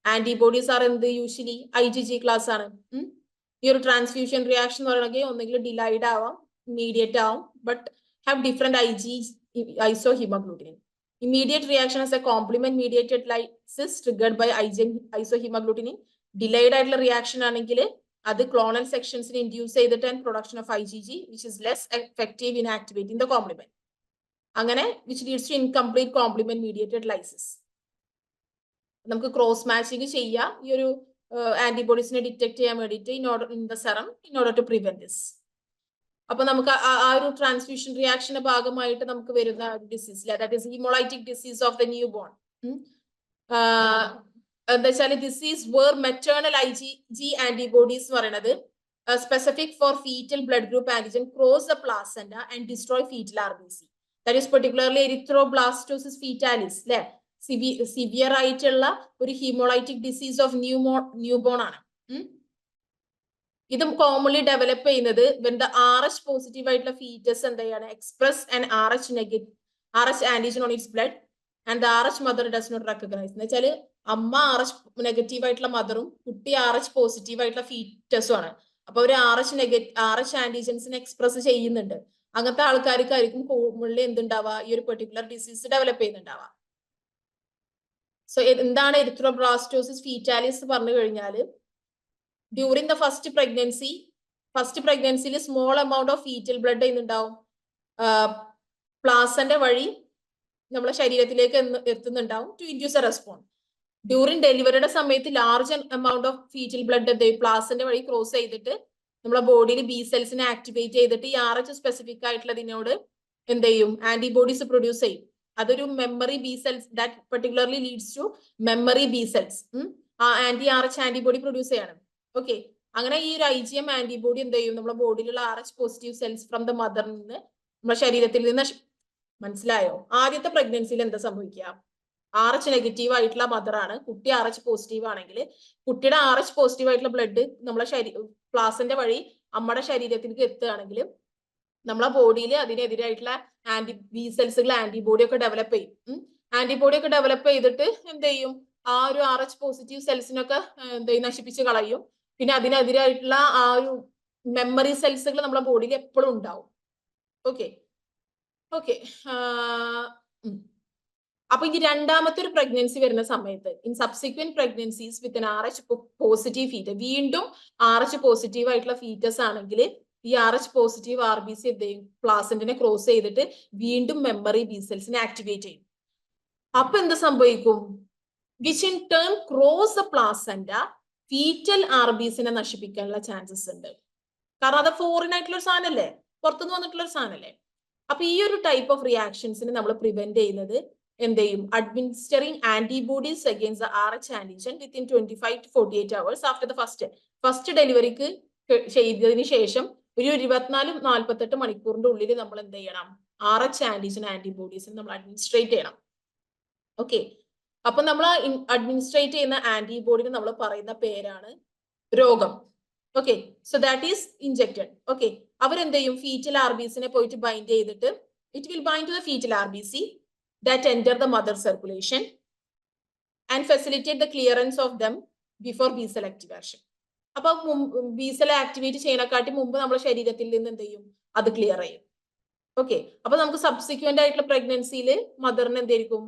ആന്റിബോഡീസ് ആർ എന്ത്, യൂഷ്വലി IgG ക്ലാസ് ആണ്. ഈ ഒരു ട്രാൻസ്ഫ്യൂഷൻ റിയാക്ഷൻ എന്ന് പറയണമെങ്കിൽ ഒന്നെങ്കിൽ ഡിലൈഡ് ആവാം, ഇമ്മീഡിയറ്റ് ആവും, but have different isohemoglobin. Immediate reaction as a complement mediated lysis triggered by isohemoglobin. Delayed ആയിട്ടുള്ള റിയാക്ഷൻ ആണെങ്കിൽ അത് ക്ലോണൽ സെക്ഷൻസിനെ ഇൻഡ്യൂസ് ചെയ്തിട്ട് and production of IgG which is less effective in activating the complement. അങ്ങനെ which leads to incomplete complement mediated lysis. നമുക്ക് ക്രോസ് മാച്ചിങ് ചെയ്യാം ഈ ഒരു ആന്റിബോഡീസിനെ ഡിറ്റക്ട് ചെയ്യാൻ വേണ്ടിയിട്ട് in the serum in order to prevent this. അപ്പൊ നമുക്ക് ആ ഒരു ട്രാൻസ്ഫ്യൂഷൻ റിയാക്ഷന്റെ ഭാഗമായിട്ട് നമുക്ക് വരുന്ന disease, that is haemolytic disease of the newborn. എന്താ വെച്ചാൽ disease where maternal IgG antibodies എന്ന് പറയുന്നത് specific for fetal blood group antigen cross the placenta and destroy fetal RBC. That is particularly erythroblastosis fetalis അല്ലെ, സിവിയർ ആയിട്ടുള്ള ഒരു ഹീമോളൈറ്റിക് ഡിസീസ് ഓഫ് ന്യൂ ബോൺ ആണ്. ഇത് കോമൺലി ഡെവലപ്പ് ചെയ്യുന്നത് when the RH പോസിറ്റീവ് ആയിട്ടുള്ള ഫീറ്റസ് എന്ത് ചെയ്യാണ്, express and RH antigen on its blood and the RH mother does not recognise. എന്ന് വെച്ചാൽ അമ്മ RH നെഗറ്റീവ് ആയിട്ടുള്ള മദറും കുട്ടി RH പോസിറ്റീവ് ആയിട്ടുള്ള ഫീറ്റസും ആണ്. അപ്പൊ ഒരു RH ആന്റിജൻസിനെ എക്സ്പ്രസ് ചെയ്യുന്നുണ്ട്. അങ്ങനത്തെ ആൾക്കാർക്കായിരിക്കും കോമൺലി എന്തുണ്ടാവുക, ഈ ഒരു പെർട്ടിക്കുലർ ഡിസീസ് ഡെവലപ്പ് ചെയ്യുന്നുണ്ടാവുക. സോ എന്താണ് എരിത്രോബ്ലാസ്റ്റോസിസ് ഫീറ്റാലിസ് പറഞ്ഞു കഴിഞ്ഞാൽ, ഡ്യൂറിങ് ദ ഫസ്റ്റ് പ്രഗ്നൻസിയിൽ small amount of fetal blood ചെയ്യുന്നുണ്ടാവും, പ്ലാസന്റെ വഴി നമ്മളെ ശരീരത്തിലേക്ക് എത്തുന്നുണ്ടാവും to induce a response. During ഡെലിവറിയുടെ സമയത്ത് large amount of fetal blood എന്ത് ചെയ്യും, പ്ലാസന്റെ വഴി ക്രോസ് ചെയ്തിട്ട് നമ്മളെ ബോഡിയിൽ ബി സെൽസിനെ ആക്ടിവേറ്റ് ചെയ്തിട്ട് ഈ RH സ്പെസിഫിക് ആയിട്ടുള്ളതിനോട് എന്ത് ചെയ്യും, ആന്റിബോഡീസ് പ്രൊഡ്യൂസ് ചെയ്യും. അതൊരു memory B cells that particularly leads to memory B cells ആ RH ആന്റിബോഡി പ്രൊഡ്യൂസ് ചെയ്യണം. ഓക്കെ, അങ്ങനെ ഈ ഒരു IgM ആന്റിബോഡി എന്ത് ചെയ്യും, നമ്മുടെ ബോഡിയിലുള്ള RH positive cells from the മദറിൽ നിന്ന് നമ്മുടെ ശരീരത്തിൽ നിന്ന് മനസ്സിലായോ? ആദ്യത്തെ പ്രഗ്നൻസിയിൽ എന്താ സംഭവിക്കുക, RH നെഗറ്റീവ് ആയിട്ടുള്ള മദറാണ്, കുട്ടി RH പോസിറ്റീവ് ആണെങ്കിൽ കുട്ടിയുടെ RH പോസിറ്റീവ് ആയിട്ടുള്ള ബ്ലഡ് നമ്മളെ പ്ലാസന്റെ വഴി നമ്മുടെ ശരീരത്തിലേക്ക് എത്തുകയാണെങ്കിൽ നമ്മളെ ബോഡിയിൽ അതിനെതിരായിട്ടുള്ള ബി സെൽസുകൾ ആന്റിബോഡി ഒക്കെ ഡെവലപ്പ് ചെയ്യും. ആന്റിബോഡി ഒക്കെ ഡെവലപ്പ് ചെയ്തിട്ട് എന്ത് ചെയ്യും, ആ ഒരു RH പോസിറ്റീവ് സെൽസിനൊക്കെ എന്ത് ചെയ്യും, നശിപ്പിച്ച് കളയും. പിന്നെ അതിനെതിരായിട്ടുള്ള ആ ഒരു മെമ്മറി സെൽസുകൾ നമ്മുടെ ബോഡിയിൽ എപ്പോഴും ഉണ്ടാവും. ഓക്കെ ഓക്കെ അപ്പൊ ഇനി രണ്ടാമത്തെ ഒരു പ്രഗ്നൻസി വരുന്ന സമയത്ത് in subsequent pregnancies with RH positive fetus, വീണ്ടും RH പോസിറ്റീവ് ആയിട്ടുള്ള ഫീറ്റസ് ആണെങ്കിൽ ഈ RH പോസിറ്റീവ് RBC എന്ത് ചെയ്യും, പ്ലാസന്റിനെ ക്രോസ് ചെയ്തിട്ട് വീണ്ടും മെമ്മറി ബി സെൽസിനെ ആക്ടിവേറ്റ് ചെയ്യും. അപ്പൊ എന്ത് സംഭവിക്കും, which in turn cross the placenta, fetal RBCനെ നശിപ്പിക്കാനുള്ള ചാൻസസ് ഉണ്ട്. കാരണം അത് ഫോറിൻ ആയിട്ടുള്ള ഒരു സാധനല്ലേ, പുറത്തുനിന്ന് വന്നിട്ടുള്ള ഒരു സാധനല്ലേ. അപ്പൊ ഈ ഒരു ടൈപ്പ് ഓഫ് റിയാക്ഷൻസിന് നമ്മൾ പ്രിവെന്റ് ചെയ്യുന്നത് എന്ത് ചെയ്യും, administering antibodies against the RH antigen within 25 to 48 hours after the first ഡെലിവറിക്ക് ചെയ്തതിന് ശേഷം ഒരു 24-48 മണിക്കൂറിന്റെ ഉള്ളിൽ നമ്മൾ എന്ത് ചെയ്യണം, RH ആന്റിജൻ ആന്റിബോഡീസിന് നമ്മൾ അഡ്മിനിസ്ട്രേറ്റ് ചെയ്യണം. ഓക്കെ, അപ്പൊ നമ്മൾ അഡ്മിനിസ്ട്രേറ്റ് ചെയ്യുന്ന ആന്റിബോഡിന് നമ്മൾ പറയുന്ന പേരാണ് രോഗം. Okay, so that is injected. Okay, അവരെന്ത് ചെയ്യും, ഫീറ്റൽ RBCനെ പോയിട്ട് ബൈൻഡ് ചെയ്തിട്ട് it will bind to the fetal RBC that enter the mother circulation and facilitate the clearance of them before B cell activation. അപ്പൊ ബി സെൽ ആക്ടിവേറ്റ് ചെയ്യുന്നതിനെക്കാട്ടി മുമ്പ് നമ്മുടെ ശരീരത്തിൽ നിന്ന് എന്ത് ചെയ്യും, അത് ക്ലിയർ ചെയ്യും. ഓക്കെ, അപ്പൊ നമുക്ക് സബ്സിക്വന്റ് ആയിട്ടുള്ള പ്രഗ്നൻസിയിൽ മദറിന് എന്തായിരിക്കും,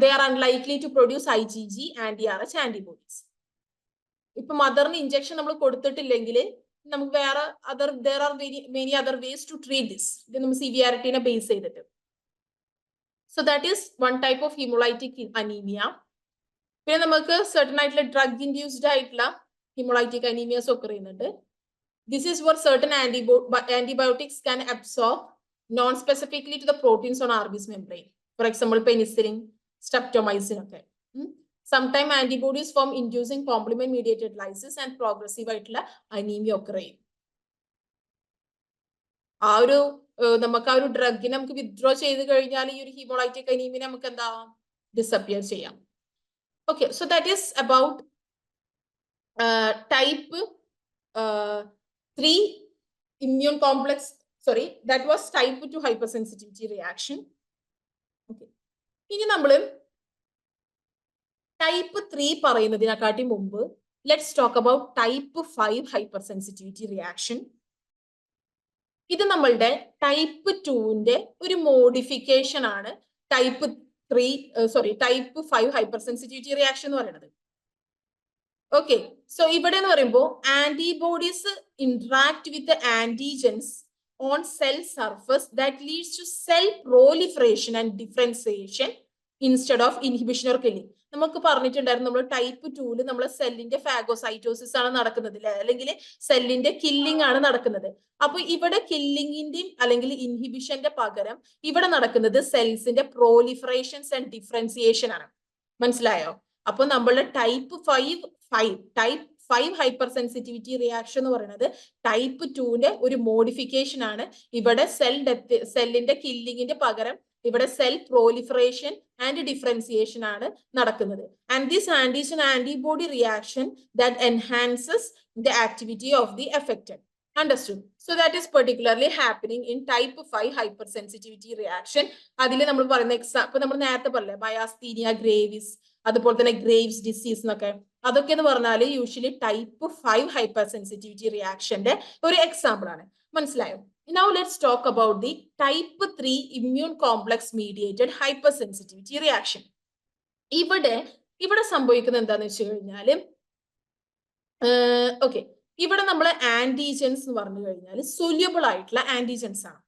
they are unlikely to produce IgG anti-RH antibodies. ഇപ്പൊ മദറിന് ഇഞ്ചക്ഷൻ നമ്മൾ കൊടുത്തിട്ടില്ലെങ്കിൽ നമുക്ക് വേറെ there are many other ways to treat this. ഇത് നമ്മൾ സിവിയാരിറ്റിനെ ബേസ് ചെയ്തിട്ട്. So that is one type of hemolytic anemia. പിന്നെ നമുക്ക് certain ആയിട്ടുള്ള ഡ്രഗ് ഇൻഡ്യൂസ്ഡ് ആയിട്ടുള്ള hemolytic anemias ഒക്കെ ചെയ്യുന്നുണ്ട്. This is where certain antibiotics can absorb non-specifically to the proteins on RBC membrane. For example, penicillin, streptomycin ഒക്കെ. Sometimes antibodies form inducing complement mediated lysis and progressive ആയിട്ടുള്ള anemia occur ചെയ്യും. ആ ഒരു നമുക്ക് ആ ഒരു ഡ്രഗിനെ നമുക്ക് വിത്ഡ്രോ ചെയ്ത് കഴിഞ്ഞാൽ ഈ ഒരു ഹീമോളൈറ്റിക് അനീമിയ നമുക്ക് എന്താ ഡിസപ്പിയർ ചെയ്യാം. Okay, so that is about type 3 immune complex, sorry that was type 2 hyper sensitivity reaction. Okay, ഇനി നമ്മൾ ടൈപ്പ് 3 പറയുന്നതിനെക്കാട്ടി മുമ്പ് let's talk about type 5 hyper sensitivity reaction. ഇത് നമ്മളുടെ ടൈപ്പ് 2ന്റെ ഒരു മോഡിഫിക്കേഷൻ ആണ് ടൈപ്പ് 5 ഹൈപ്പർ സെൻസിറ്റിവിറ്റി റിയാക്ഷൻ എന്ന് പറയുന്നത്. ഓക്കെ, സോ ഇവിടെ എന്ന് പറയുമ്പോൾ antibodies interact with antigens on cell surface that leads to cell proliferation and differentiation instead of inhibition or killing. നമുക്ക് പറഞ്ഞിട്ടുണ്ടായിരുന്നു നമ്മൾ ടൈപ്പ് 2 നമ്മളെ സെല്ലിന്റെ ഫാഗോസൈറ്റോസിസ് ആണ് നടക്കുന്നത്, അല്ലെങ്കിൽ സെല്ലിന്റെ കില്ലിംഗ് ആണ് നടക്കുന്നത്. അപ്പൊ ഇവിടെ കില്ലിംഗിന്റെയും അല്ലെങ്കിൽ ഇൻഹിബിഷന്റെ പകരം ഇവിടെ നടക്കുന്നത് സെൽസിന്റെ പ്രോലിഫറേഷൻസ് ആൻഡ് ഡിഫറൻസിയേഷൻ ആണ്. മനസ്സിലായോ? അപ്പൊ നമ്മളുടെ ടൈപ്പ് 5 ഹൈപ്പർ സെൻസിറ്റിവിറ്റി റിയാക്ഷൻ എന്ന് പറയുന്നത് ടൈപ്പ് 2ന്റെ ഒരു മോഡിഫിക്കേഷൻ ആണ്. ഇവിടെ സെല്ലിന്റെ കില്ലിംഗിന്റെ പകരം ഇവിടെ സെൽ പ്രോലിഫറേഷൻ ആൻഡ് ഡിഫറൻസിയേഷൻ ആണ് നടക്കുന്നത്. And this antigen antibody reaction that enhances the activity of the effected. Understood? So that is particularly happening in type 5 hypersensitivity reaction. അതിൽ നമ്മൾ പറയുന്ന ഇപ്പൊ നമ്മൾ നേരത്തെ പറഞ്ഞില്ലേ മയാസ്തീനിയ ഗ്രേവിസ്, അതുപോലെ തന്നെ ഗ്രേവ്സ് ഡിസീസ് എന്നൊക്കെ, അതൊക്കെ എന്ന് പറഞ്ഞാൽ യൂഷ്വലി ടൈപ്പ് 5 ഹൈപ്പർ സെൻസിറ്റിവിറ്റി റിയാക്ഷന്റെ ഒരു എക്സാമ്പിൾ ആണ്. മനസ്സിലായോ? Now let's talk about the type 3 immune complex mediated hypersensitivity reaction. ഇവിടെ സംഭവിക്കുന്നത് എന്താന്ന് വെച്ച് കഴിഞ്ഞാല് ഓക്കെ, ഇവിടെ നമ്മളെ ആന്റിജൻസ് എന്ന് പറഞ്ഞു കഴിഞ്ഞാൽ സൊല്യൂബിൾ ആയിട്ടുള്ള ആന്റിജൻസ് ആണ്.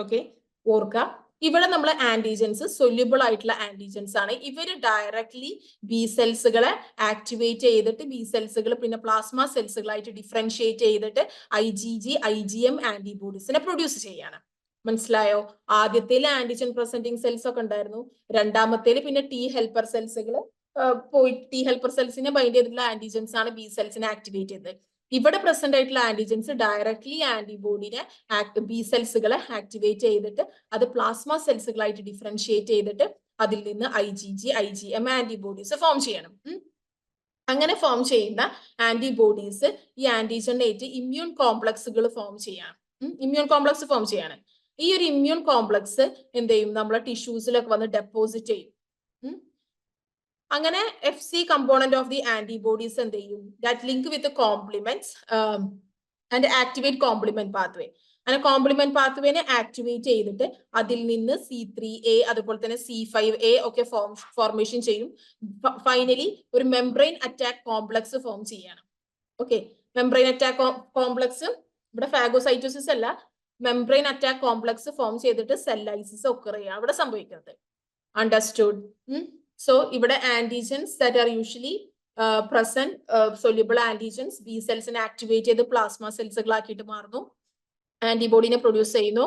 ഓക്കെ, ഓർക്കുക, ഇവിടെ നമ്മളെ ആന്റിജൻസ് സൊല്യൂബിൾ ആയിട്ടുള്ള ആന്റിജൻസ് ആണ്. ഇവര് ഡയറക്ട്ലി ബി സെൽസുകളെ ആക്ടിവേറ്റ് ചെയ്തിട്ട് ബി സെൽസുകൾ പിന്നെ പ്ലാസ്മ സെൽസുകളായിട്ട് ഡിഫറൻഷിയേറ്റ് ചെയ്തിട്ട് IgG IgM ആന്റിബോഡീസിനെ പ്രൊഡ്യൂസ് ചെയ്യാണ്. മനസ്സിലായോ? ആദ്യത്തേല് ആന്റിജൻ പ്രസന്റിങ് സെൽസ് ഒക്കെ ഉണ്ടായിരുന്നു, രണ്ടാമത്തേല് പിന്നെ ടി ഹെൽപ്പർ സെൽസുകൾ പോയി ടി ഹെൽപ്പർ സെൽസിനെ ബൈൻഡ് ചെയ്തിട്ടുള്ള ആന്റിജൻസ് ആണ് ബി സെൽസിനെ ആക്ടിവേറ്റ് ചെയ്തത്. ഇവിടെ പ്രസന്റ് ആയിട്ടുള്ള ആന്റിജൻസ് ഡയറക്ട്ലി ആന്റിബോഡിനെ ബി സെൽസുകളെ ആക്ടിവേറ്റ് ചെയ്തിട്ട് അത് പ്ലാസ്മ സെൽസുകളായിട്ട് ഡിഫറൻഷിയേറ്റ് ചെയ്തിട്ട് അതിൽ നിന്ന് IgG IgM ആന്റിബോഡീസ് ഫോം ചെയ്യണം. അങ്ങനെ ഫോം ചെയ്യുന്ന ആന്റിബോഡീസ് ഈ ആന്റിജനേറ്റ് ഇമ്മ്യൂൺ കോംപ്ലക്സുകൾ ഫോം ചെയ്യാണ്. ഈ ഒരു ഇമ്മ്യൂൺ കോംപ്ലക്സ് എന്ത് ചെയ്യും, നമ്മളെ ടിഷ്യൂസിലൊക്കെ വന്ന് ഡെപ്പോസിറ്റ് ചെയ്യും. അങ്ങനെ FC component of the antibodies എന്ത് ചെയ്യും, that link with complements and activate complement pathway. അങ്ങനെ കോംപ്ലിമെന്റ് പാത്വേനെ ആക്ടിവേറ്റ് ചെയ്തിട്ട് അതിൽ നിന്ന് C3A അതുപോലെ തന്നെ C5A ഒക്കെ ഫോർമേഷൻ ചെയ്യും. ഫൈനലി ഒരു മെംബ്രെയിൻ അറ്റാക്ക് കോംപ്ലക്സ് ഫോം ചെയ്യണം. ഓക്കെ, മെംബ്രെയിൻ അറ്റാക്ക് കോംപ്ലക്സ് ഇവിടെ ഫാഗോസൈറ്റോസിസ് അല്ല, മെംബ്രെയിൻ അറ്റാക്ക് കോംപ്ലക്സ് ഫോം ചെയ്തിട്ട് സെൽ ലൈസിസ് ഒക്കർ ചെയ്യാണ് ഇവിടെ സംഭവിക്കുന്നത്. അണ്ടർസ്റ്റുഡ്? സോ ഇവിടെ antigens that are usually present, soluble antigens B സെൽസിനെ ആക്ടിവേറ്റ് ചെയ്ത് പ്ലാസ്മ സെൽസുകളാക്കിയിട്ട് മാറുന്നു, ആന്റിബോഡിനെ പ്രൊഡ്യൂസ് ചെയ്യുന്നു.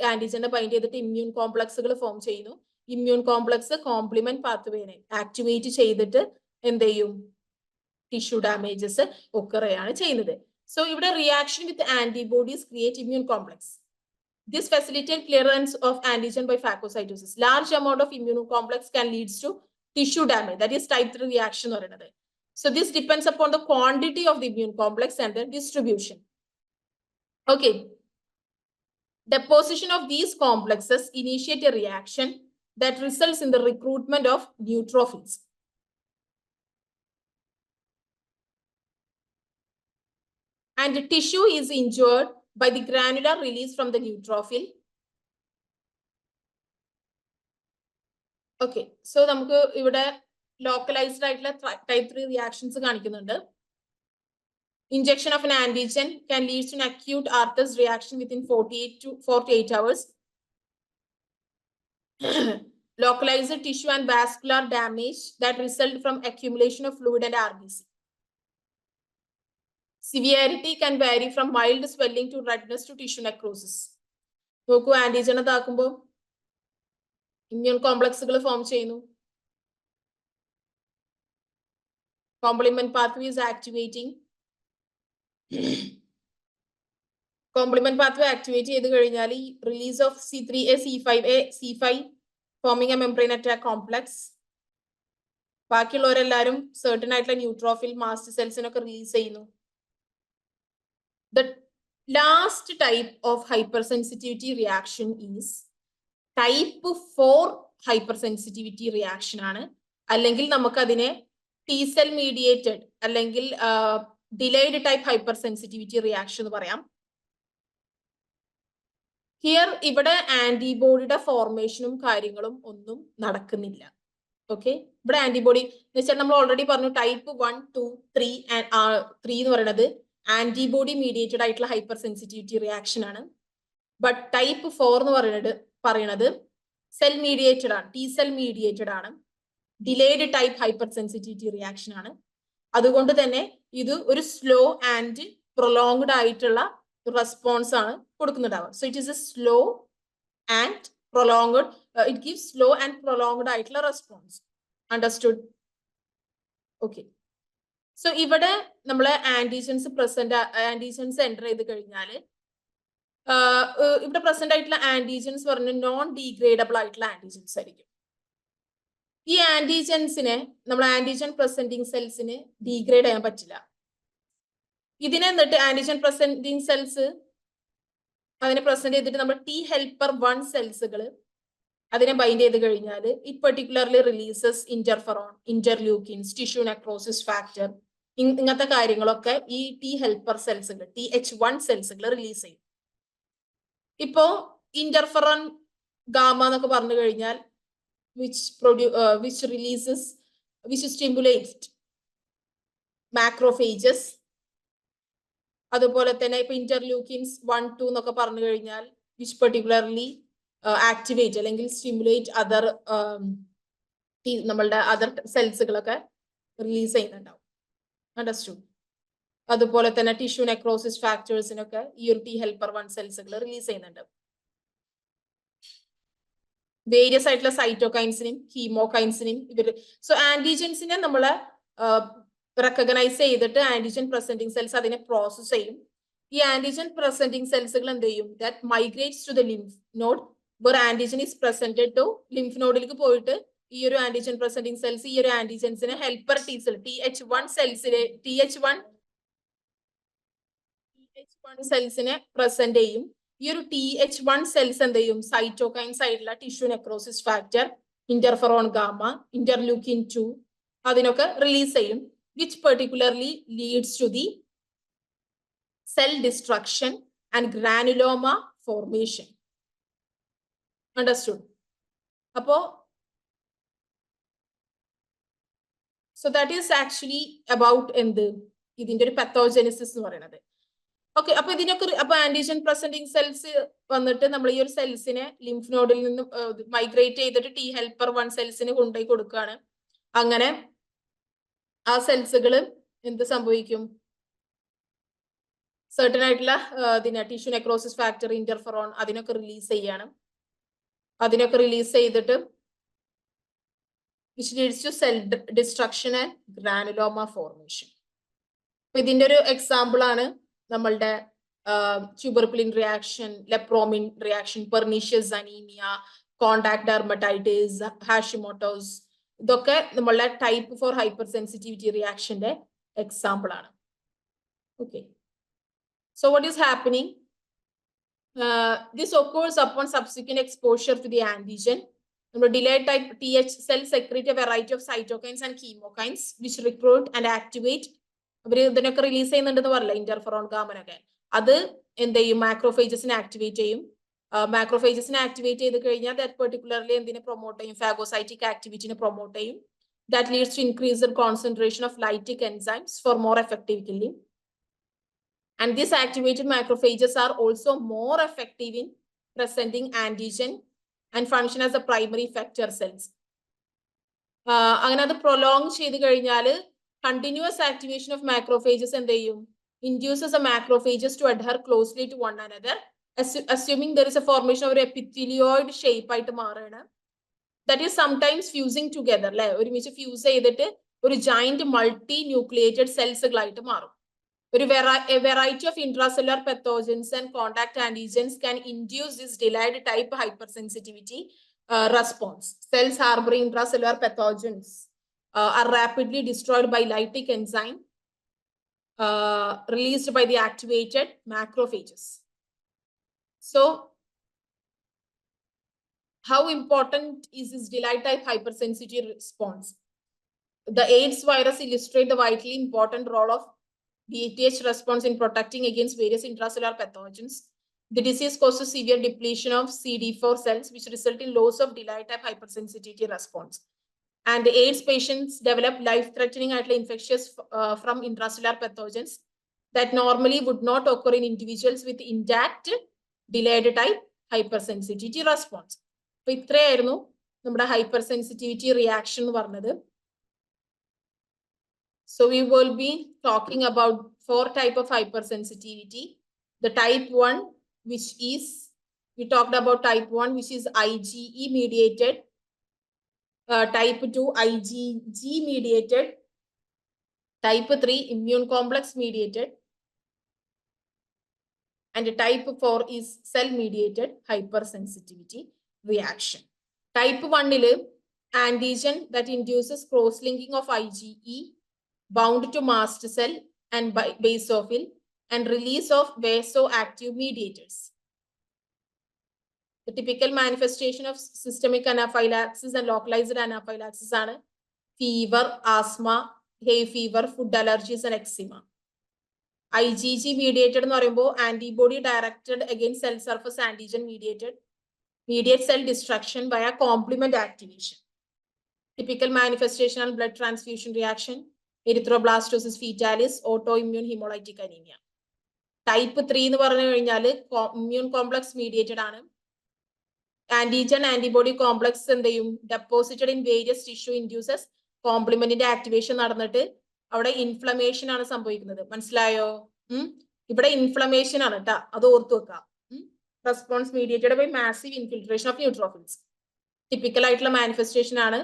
ആന്റിജനെ ബൈൻഡ് ചെയ്തിട്ട് ഇമ്മ്യൂൺ കോംപ്ലക്സുകൾ ഫോം ചെയ്യുന്നു. ഇമ്മ്യൂൺ കോംപ്ലക്സ് കോംപ്ലിമെന്റ് പാത്വേനെ ആക്ടിവേറ്റ് ചെയ്തിട്ട് എന്ത് ചെയ്യും, ടിഷ്യൂ ഡാമേജസ് ഒക്കർ ചെയ്യാണ് ചെയ്യുന്നത്. സോ ഇവിടെ reaction with antibodies create immune complex. This facilitates clearance of antigen by phagocytosis. Large amount of immune complex can lead to tissue damage. That is type 3 reaction or another. So this depends upon the quantity of the immune complex and the distribution. Okay. Deposition of these complexes initiate a reaction that results in the recruitment of neutrophils. And the tissue is injured by the granular release from the neutrophil. Okay, so നമുക്ക് ഇവിടെ localized ആയിട്ടുള്ള type 3 reactions കാണിക്കുന്നുണ്ട്. Injection of an antigen can lead to an acute Arthur's reaction within 48 hours. Localized tissue and vascular damage that result from accumulation of fluid and RBC. Severity can vary from mild swelling to redness to tissue necrosis. നോക്കൂ, ആന്റിജനെ താക്കുമ്പോൾ ഇമ്മ്യൂൺ കോംപ്ലക്സുകൾ ഫോം ചെയ്യുന്നു. Complement pathway is activating. Complement pathway activate ചെയ്ത് കഴിഞ്ഞാൽ ഈ release of C3A, C5 forming a membrane attack complex. ബാക്കിയുള്ളവരെല്ലാവരും സർട്ടൻ ആയിട്ടുള്ള ന്യൂട്രോഫിൽ, മാസ്റ്റ് സെൽസിനൊക്കെ റിലീസ് ചെയ്യുന്നു. The last type of hypersensitivity reaction is type 4 hypersensitivity reaction ആണ്. അല്ലെങ്കിൽ നമുക്ക് അതിനെ T-cell mediated അല്ലെങ്കിൽ delayed type hypersensitivity reaction എന്ന് പറയാം. Here ഇവിടെ ആന്റിബോഡിയുടെ ഫോർമേഷനും കാര്യങ്ങളും ഒന്നും നടക്കുന്നില്ല. ഓക്കെ, ഇവിടെ ആന്റിബോഡി എന്ന് വെച്ചാൽ നമ്മൾ ഓൾറെഡി പറഞ്ഞു ടൈപ്പ് 1, 2, 3 എന്ന് പറയുന്നത് ആന്റിബോഡി മീഡിയേറ്റഡ് ആയിട്ടുള്ള ഹൈപ്പർ സെൻസിറ്റിവിറ്റി റിയാക്ഷൻ ആണ്. ബട്ട് ടൈപ്പ് 4 എന്ന് പറയുന്നത് സെൽ മീഡിയേറ്റഡ് ആണ്, ടി സെൽ മീഡിയേറ്റഡ് ആണ്, delayed type hyper sensitivity reaction ആണ്. അതുകൊണ്ട് തന്നെ ഇത് ഒരു സ്ലോ ആൻഡ് പ്രൊലോങ്ഡ് ആയിട്ടുള്ള റെസ്പോൺസ് ആണ് കൊടുക്കുന്നുണ്ടാവുക. So it is a slow and prolonged, it gives slow and prolonged ആയിട്ടുള്ള റെസ്പോൺസ്. അണ്ടർസ്റ്റുഡ്? ഓക്കെ, സോ ഇവിടെ നമ്മൾ ആന്റിജൻസ് എൻ്റർ ചെയ്ത് കഴിഞ്ഞാൽ ഇവിടെ പ്രസന്റ് ആയിട്ടുള്ള ആന്റിജൻസ് പറഞ്ഞ നോൺ ഡീഗ്രേഡബിൾ ആയിട്ടുള്ള ആന്റിജൻസ് ആയിരിക്കും. ഈ ആന്റിജൻസിനെ നമ്മൾ ആന്റിജൻ പ്രസന്റിങ് സെൽസിന് ഡീഗ്രേഡ് ചെയ്യാൻ പറ്റില്ല. ഇതിനെ എന്നിട്ട് ആന്റിജൻ പ്രസന്റിങ് സെൽസ് അതിനെ പ്രസന്റ് ചെയ്തിട്ട് നമ്മൾ T helper 1 സെൽസുകൾ അതിനെ ബൈൻഡ് ചെയ്ത് കഴിഞ്ഞാൽ it particularly releases interferon, interleukins, tissue necrosis factor, ഇങ്ങനത്തെ കാര്യങ്ങളൊക്കെ ഈ T helper സെൽസുകൾ TH1 സെൽസുകൾ റിലീസ് ചെയ്യും. ഇപ്പോ ഇന്റർഫെറോൺ ഗാമ എന്നൊക്കെ പറഞ്ഞു കഴിഞ്ഞാൽ which stimulates macrophages. അതുപോലെ തന്നെ ഇപ്പൊ ഇന്റർലൂക്കിൻസ് 1, 2 എന്നൊക്കെ പറഞ്ഞു കഴിഞ്ഞാൽ which particularly ആക്ടിവേറ്റ് അല്ലെങ്കിൽ സ്റ്റിമുലേറ്റ് അതർ നമ്മളുടെ അതർ സെൽസുകളൊക്കെ റിലീസ് ചെയ്യുന്നുണ്ടാവും. അണ്ടർസ്റ്റുഡ്? അതുപോലെ തന്നെ ടിഷ്യൂ നെക്രോസിസ് ഫാക്ടേഴ്സിനൊക്കെ ഈ ഒരു T helper 1 സെൽസുകൾ റിലീസ് ചെയ്യുന്നുണ്ട്. വേരിയസ് ആയിട്ടുള്ള സൈറ്റോകൈൻസിനെയും ഹീമോകൈൻസിനെയും ഇവര്. സോ ആന്റിജൻസിനെ നമ്മൾ റെക്കഗ്നൈസ് ചെയ്തിട്ട് ആന്റിജൻ പ്രസന്റിങ് സെൽസ് അതിനെ പ്രോസസ് ചെയ്യും. ഈ ആന്റിജൻ പ്രസന്റിങ് സെൽസുകൾ എന്ത് ചെയ്യും? That migrates to the lymph node where antigen is presented to. Lymph നോഡിലേക്ക് പോയിട്ട് ഈ ഒരു ആന്റിജൻ പ്രസന്റിങ് സെൽസ് ഈ ഒരു ആന്റിജൻസിനെ ഹെൽപ്പർ T സെൽ TH1 സെൽസിലെ TH1 സെൽസിനെ പ്രസന്റ് ചെയ്യും. ഈ ഒരു TH1 സെൽസ് എന്ത് ചെയ്യും? സൈറ്റോകൈൻസ് ആയിട്ടുള്ള tissue necrosis factor, interferon gamma, interleukin 2 അതിനൊക്കെ റിലീസ് ചെയ്യും, which particularly leads to the cell destruction and granuloma formation. Understood? അപ്പോ so that is actually about എന്ത് ഇതിന്റെ ഒരു പത്തോജെനിസിസ് എന്ന് പറയുന്നത്. ഓക്കെ, അപ്പൊ ഇതിനൊക്കെ അപ്പൊ ആന്റിജൻ പ്രസന്റിങ് സെൽസ് വന്നിട്ട് നമ്മൾ ഈ ഒരു സെൽസിനെ ലിംഫ് നോഡിൽ നിന്നും മൈഗ്രേറ്റ് ചെയ്തിട്ട് T helper 1 സെൽസിന് കൊണ്ടുപോയി കൊടുക്കുകയാണ്. അങ്ങനെ ആ സെൽസുകൾ എന്ത് സംഭവിക്കും? സർട്ടൻ ആയിട്ടുള്ള ടിഷ്യൂ നെക്രോസിസ് ഫാക്ടർ, ഇന്റർഫെറോൺ അതിനൊക്കെ റിലീസ് ചെയ്യാണ്. അതിനൊക്കെ റിലീസ് ചെയ്തിട്ട് which leads to cell destruction and granuloma formation. അപ്പൊ ഇതിന്റെ ഒരു എക്സാമ്പിൾ ആണ് നമ്മളുടെ tuberculin reaction, lepromin reaction, pernicious anemia, contact dermatitis, Hashimoto's. ഇതൊക്കെ നമ്മളുടെ type 4 hypersensitivity reactionന്റെ എക്സാമ്പിൾ ആണ്. Okay. So what is happening? This occurs upon subsequent exposure to the antigen. Delayed type TH cells secrete a variety of cytokines and chemokines which recruit and activate. ഇതിനൊക്കെ റിലീസ് ചെയ്യുന്നുണ്ടെന്ന് പറയില്ല, ഇന്റർഫെറോൺ ഗാമനൊക്കെ. അത് എന്ത് ചെയ്യും? മാക്രോഫേജസിനെ ആക്ടിവേറ്റ് ചെയ്യും. മാക്രോഫേജസിനെ ആക്ടിവേറ്റ് ചെയ്ത് കഴിഞ്ഞാൽ ദാറ്റ് പെർട്ടിക്കുലർലി എന്തിനെ പ്രൊമോട്ട് ചെയ്യും? ഫാഗോസൈറ്റിക് ആക്ടിവിറ്റിനെ പ്രൊമോട്ട് ചെയ്യും. That leads to increased concentration of lytic enzymes for more effective killing. And these activated macrophages are also more effective in presenting antigen and function as a primary effector cells. അങ്ങനെ അത് പ്രൊലോങ് ചെയ്ത് കഴിഞ്ഞാൽ കണ്ടിന്യൂസ് ആക്ടിവേഷൻ ഓഫ് മാക്രോഫേജസ് എന്ത് ചെയ്യും? induces the macrophages to adhere closely to one another, assuming there is a formation of an epithelioid shape ആയിട്ട് മാറുകയാണ്. That is sometimes fusing together, അല്ലെ? ഒരുമിച്ച് ഫ്യൂസ് ചെയ്തിട്ട് ഒരു giant multi nucleated സെൽസുകളായിട്ട് മാറും. A variety of intracellular pathogens and contact antigens can induce this delayed type hypersensitivity response. Cells harboring intracellular pathogens are rapidly destroyed by lytic enzyme released by the activated macrophages. So, how important is this delayed type hypersensitivity response? The AIDS virus illustrates the vitally important role of DTH response in protecting against various intracellular pathogens. The disease causes severe depletion of CD4 cells, which result in loss of delayed type hypersensitivity response. And the AIDS patients develop life-threatening infectious from intracellular pathogens that normally would not occur in individuals with intact delayed type hypersensitivity response. So, ഇത്രയായിരുന്നു നമ്മുടെ hypersensitivity reaction എന്ന് പറഞ്ഞത്. So we will be talking about 4 types of hypersensitivity. The type 1, which is, we talked about type 1, which is IgE mediated. Type 2, IgG mediated. Type 3, immune complex mediated. And type 4 is cell mediated hypersensitivity reaction. Type 1 is antigen that induces cross-linking of IgE bound to mast cell and basophil and release of vasoactive mediators. The typical manifestation of systemic anaphylaxis and localized anaphylaxis are fever, asthma, hay fever, food allergies, and eczema. IgG mediated എന്ന് പറയുമ്പോൾ antibody directed against cell surface antigen mediate cell destruction via complement activation. Typical manifestation on blood transfusion reaction, erythroblastosis fetalis, autoimmune hemolytic anemia. Type 3 എന്ന് പറഞ്ഞു കഴിഞ്ഞാൽ immune complex mediated ആണ്. Antigen antibody complex എന്ത് ചെയ്യും? Deposited in various tissue induces complementന്റെ activation നടന്നിട്ട് അവിടെ inflammation ആണ് സംഭവിക്കുന്നത്. മനസ്സിലായോ? ഇവിടെ inflammation ആണ് ട്ടാ, അത് ഓർത്തു വെക്കാം. Response mediated by massive infiltration of neutrophils. Typical ആയിട്ടുള്ള manifestation ആണ്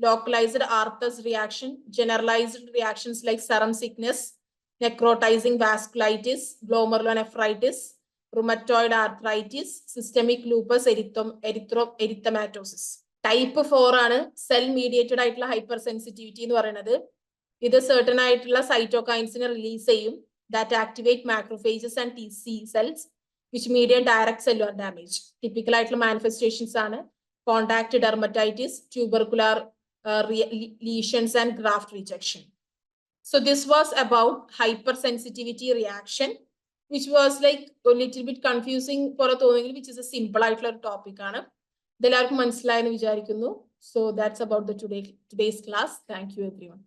localized Arthur's reaction, generalized reactions like serum sickness, necrotizing vasculitis, glomerulonephritis, rheumatoid arthritis, systemic lupus, erythematosus. Type 4 ആണ് cell mediated ആയിട്ടുള്ള hypersensitivity എന്ന് പറയുന്നത്. ഇത് certain ആയിട്ടുള്ള cytokines നെ release ചെയ്യും that activate macrophages and TC cells which mediate direct cellular damage. Typical ആയിട്ടുള്ള manifestations ആണ് contact dermatitis, tubercular lesions and graft rejection. So this was about hypersensitivity reaction, which was like a little bit confusing for a തോന്നുമെങ്കിൽ which is a simple ആയിട്ടുള്ള topic ആണ്. ഇതെല്ലാവർക്കും മനസ്സിലായെന്ന് വിചാരിക്കുന്നു. So that's about the today's class. Thank you everyone.